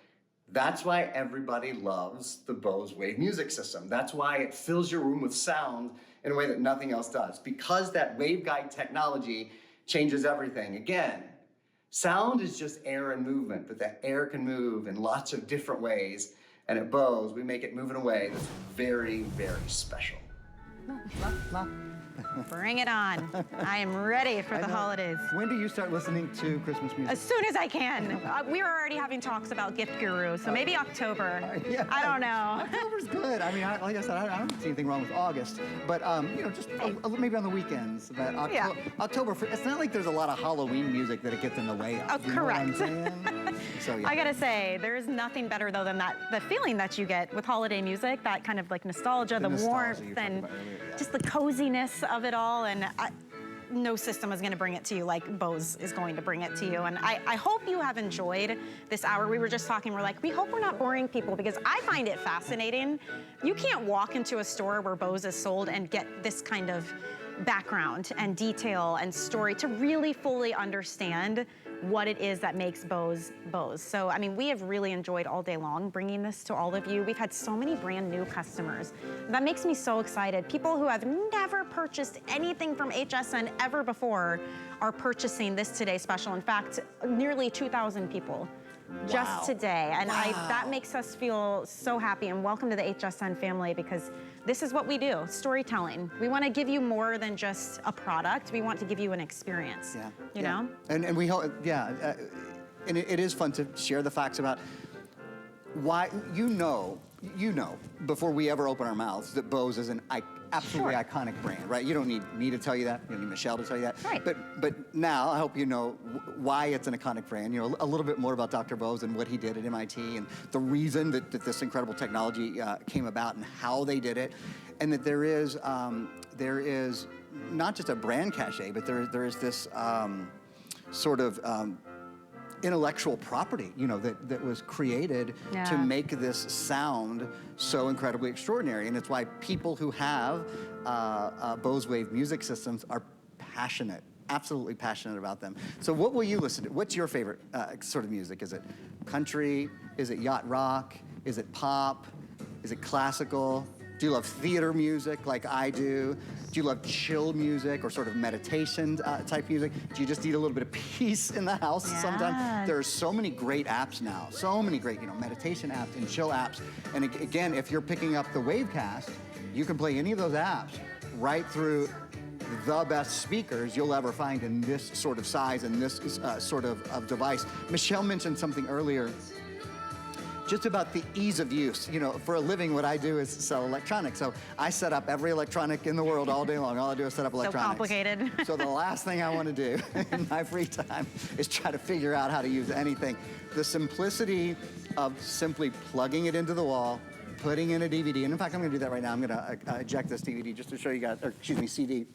That's why everybody loves the Bose Wave Music System. That's why it fills your room with sound in a way that nothing else does. Because that Waveguide technology changes everything. Again, sound is just air and movement, but that air can move in lots of different ways. And at Bose, we make it move in a way that's very, very special. Bring it on. I am ready for the holidays. When do you start listening to Christmas music? As soon as I can. We were already having talks about Gift Guru, so maybe October. Yeah. I don't know. October's good. I mean, like I said, I don't see anything wrong with August, but you know, just maybe on the weekends. But October, it's not like there's a lot of Halloween music that it gets in the way of. Oh, you know correct. what I'm saying? So, yeah. I gotta say, there is nothing better though than the feeling that you get with holiday music, that kind of like nostalgia, the warmth, and just the coziness of it all. And no system is gonna bring it to you like Bose is going to bring it to you. And I hope you have enjoyed this hour. We were just talking, we're like, we hope we're not boring people because I find it fascinating. You can't walk into a store where Bose is sold and get this kind of background and detail and story to really fully understand what it is that makes Bose Bose. So, I mean, we have really enjoyed all day long bringing this to all of you. We've had so many brand new customers. That makes me so excited. People who have never purchased anything from HSN ever before are purchasing this Today Special. In fact, nearly 2,000 people. Just today, and that makes us feel so happy, and welcome to the HSN family, because this is what we do, storytelling. We want to give you more than just a product. We want to give you an experience, you know? And we hope, and it is fun to share the facts about why, you know, before we ever open our mouths, that Bose is an absolutely iconic brand, right? You don't need me to tell you that. You don't need Michelle to tell you that. Right. But now I hope you know why it's an iconic brand. You know a little bit more about Dr. Bose and what he did at MIT and the reason that this incredible technology came about and how they did it, and that there is not just a brand cachet, but there is this sort of intellectual property, you know, that was created to make this sound so incredibly extraordinary. And it's why people who have Bose Wave music systems are passionate, absolutely passionate about them. So what will you listen to? What's your favorite sort of music? Is it country? Is it yacht rock? Is it pop? Is it classical? Do you love theater music like I do? Do you love chill music or sort of meditation type music? Do you just need a little bit of peace in the house sometimes? There are so many great apps now, so many great, you know, meditation apps and chill apps. And again, if you're picking up the Wavecast, you can play any of those apps right through the best speakers you'll ever find in this sort of size and this sort of device. Michelle mentioned something earlier just about the ease of use. You know, for a living, what I do is sell electronics. So I set up every electronic in the world all day long. All I do is set up electronics. So complicated. So the last thing I want to do in my free time is try to figure out how to use anything. The simplicity of simply plugging it into the wall, putting in a DVD, and in fact, I'm going to do that right now. I'm going to eject this DVD just to show you guys, or excuse me, CD.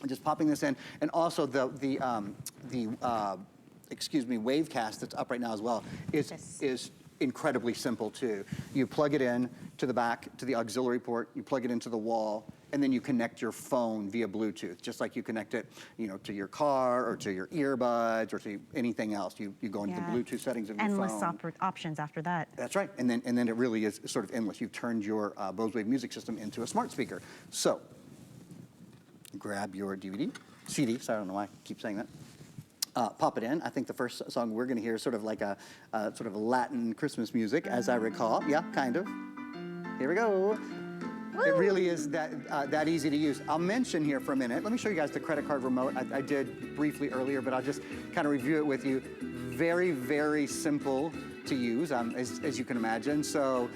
Just popping this in, and also the Wavecast that's up right now as well is incredibly simple too. You plug it in to the back, to the auxiliary port, you plug it into the wall, and then you connect your phone via Bluetooth, just like you connect it, you know, to your car or to your earbuds or to anything else. You go into the Bluetooth settings of your phone. Endless options after that. That's right, and then it really is sort of endless. You've turned your Bose Wave music system into a smart speaker. So, grab your DVD, CD, so I don't know why I keep saying that. Pop it in. I think the first song we're going to hear is sort of like a sort of Latin Christmas music, as I recall. Yeah, kind of. Here we go. Woo. It really is that easy to use. I'll mention here for a minute. Let me show you guys the credit card remote. I did briefly earlier, but I'll just kind of review it with you. Very, very simple to use, as you can imagine. So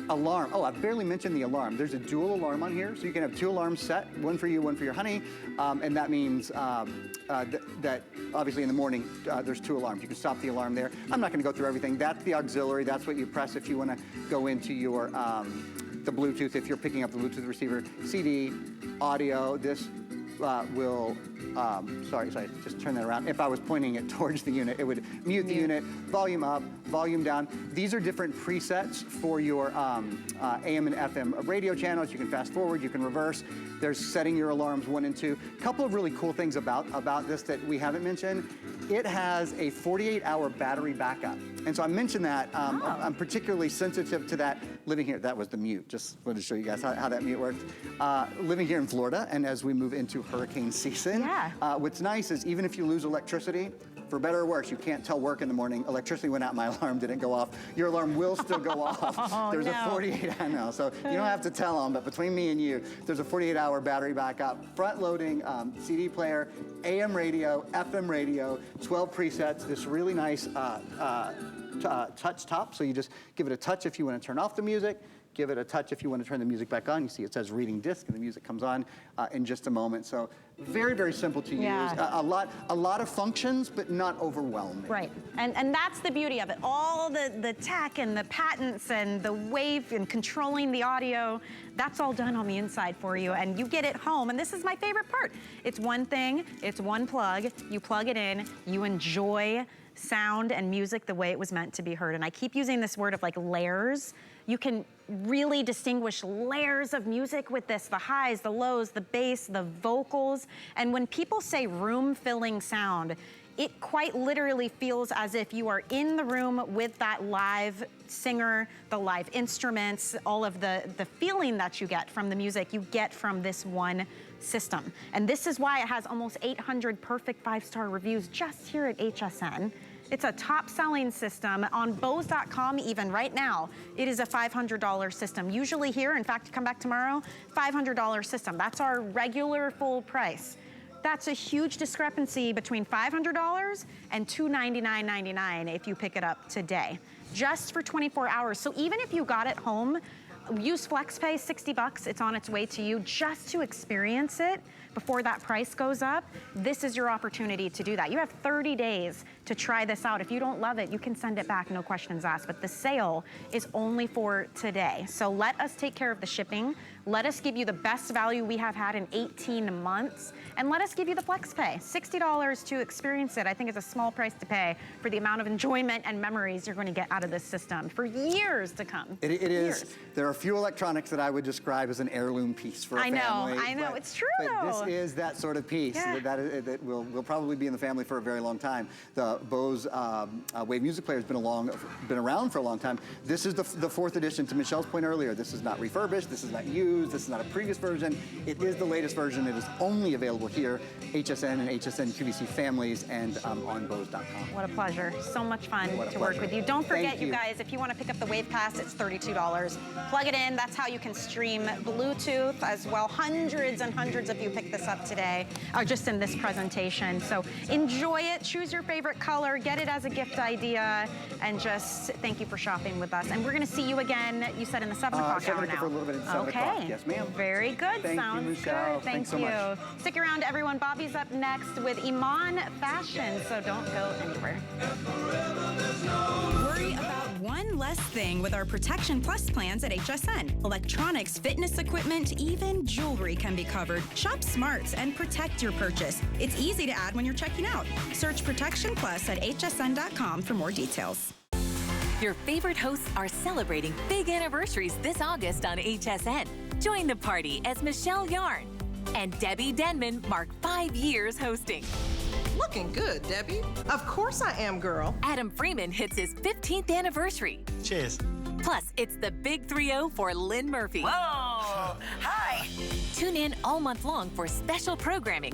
Alarm. Oh, I barely mentioned the alarm. There's a dual alarm on here, so you can have 2 alarms set, one for you, one for your honey, and that means that obviously in the morning there's 2 alarms. You can stop the alarm there. I'm not going to go through everything. That's the auxiliary. That's what you press if you want to go into your the Bluetooth. If you're picking up the Bluetooth receiver, CD, audio. This will. Sorry, just turn that around. If I was pointing it towards the unit, it would mute the unit, volume up, volume down. These are different presets for your AM and FM radio channels. You can fast forward, you can reverse. There's setting your alarms 1 and 2. A couple of really cool things about this that we haven't mentioned. It has a 48-hour battery backup. And so I mentioned that. I'm particularly sensitive to that living here. That was the mute. Just wanted to show you guys how that mute works. Living here in Florida, and as we move into hurricane season, what's nice is even if you lose electricity, for better or worse, you can't tell work in the morning, electricity went out, my alarm didn't go off. Your alarm will still go off. There's a 48, I know, so you don't have to tell them, but between me and you, there's a 48-hour battery backup, front-loading CD player, AM radio, FM radio, 12 presets, this really nice touch top, so you just give it a touch if you want to turn off the music, give it a touch if you want to turn the music back on. You see it says reading disc, and the music comes on in just a moment. So very, very simple to use. A lot of functions, but not overwhelming. Right, and that's the beauty of it. All the tech and the patents and the wave and controlling the audio, that's all done on the inside for you, and you get it home. And this is my favorite part. It's one thing, it's one plug, you plug it in, you enjoy sound and music the way it was meant to be heard. And I keep using this word of like layers. You can really distinguish layers of music with this, the highs, the lows, the bass, the vocals. And when people say room-filling sound, it quite literally feels as if you are in the room with that live singer, the live instruments, all of the feeling that you get from the music, you get from this one system. And this is why it has almost 800 perfect 5-star reviews just here at HSN. It's a top-selling system. On Bose.com, even right now, it is a $500 system. Usually here, in fact, come back tomorrow, $500 system. That's our regular full price. That's a huge discrepancy between $500 and $299.99 if you pick it up today, just for 24 hours. So even if you got it home, use FlexPay, 60 bucks, it's on its way to you just to experience it before that price goes up. This is your opportunity to do that. You have 30 days to try this out. If you don't love it, you can send it back, no questions asked, but the sale is only for today. So let us take care of the shipping. Let us give you the best value we have had in 18 months, and let us give you the FlexPay, $60 to experience it. I think it's a small price to pay for the amount of enjoyment and memories you're going to get out of this system for years to come. It is. There are a few electronics that I would describe as an heirloom piece for a family. I know, it's true though. This is that sort of piece that will probably be in the family for a very long time. The Bose Wave music player has been around for a long time. This is the 4th edition. To Michelle's point earlier, this is not refurbished. This is not used. This is not a previous version. It is the latest version. It is only available here, HSN and HSN QVC families, and on Bose.com. What a pleasure. So much fun to work with you. Don't forget, you guys, if you want to pick up the Wavecast, it's $32. Plug it in. That's how you can stream Bluetooth as well. Hundreds and hundreds of you picked this up today, just in this presentation. So enjoy it. Choose your favorite color. Get it as a gift idea. And just thank you for shopping with us. And we're going to see you again, you said, in the 7 o'clock hour now. For a little bit in 7 o'clock. Yes, ma'am. Very good. Thank Sounds you, Michelle. good. Thank Thanks so much. Stick around, everyone. Bobby's up next with Iman Fashion, so don't go anywhere. Worry about one less thing with our Protection Plus plans at HSN. Electronics, fitness equipment, even jewelry can be covered. Shop smart and protect your purchase. It's easy to add when you're checking out. Search Protection Plus at hsn.com for more details. Your favorite hosts are celebrating big anniversaries this August on HSN. Join the party as Michelle Yarn and Debbie Denman mark 5 years hosting. Looking good, Debbie. Of course I am, girl. Adam Freeman hits his 15th anniversary. Cheers. Plus, it's the Big 3-0 for Lynn Murphy. Whoa! Hi! Tune in all month long for special programming.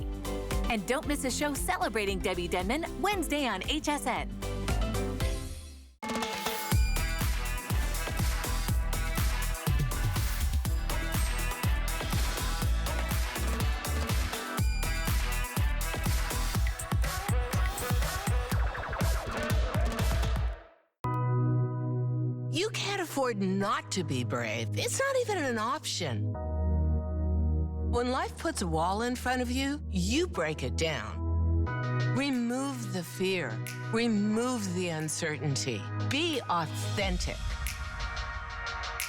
And don't miss a show celebrating Debbie Denman Wednesday on HSN. You can't afford not to be brave. It's not even an option. When life puts a wall in front of you, you break it down. Remove the fear. Remove the uncertainty. Be authentic.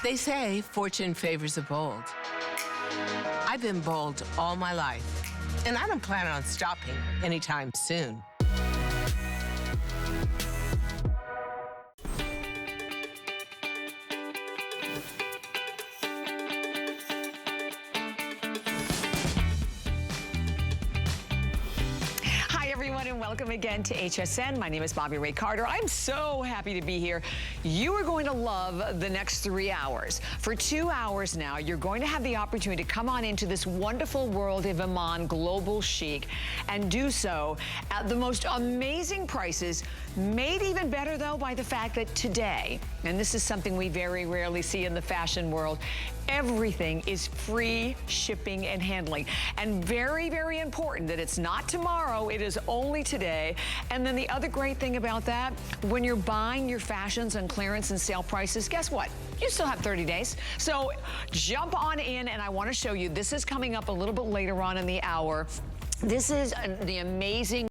They say fortune favors the bold. I've been bold all my life, and I don't plan on stopping anytime soon. And welcome again to HSN. My name is Bobby Ray Carter. I'm so happy to be here. You are going to love the next 3 hours. For 2 hours now, you're going to have the opportunity to come on into this wonderful world of Iman Global Chic and do so at the most amazing prices, made even better though by the fact that today, and this is something we very rarely see in the fashion world, everything is free shipping and handling. And very, very important that it's not tomorrow, it is only today. And then the other great thing about that, when you're buying your fashions on clearance and sale prices, guess what? You still have 30 days. So jump on in, and I want to show you, this is coming up a little bit later on in the hour. This is the amazing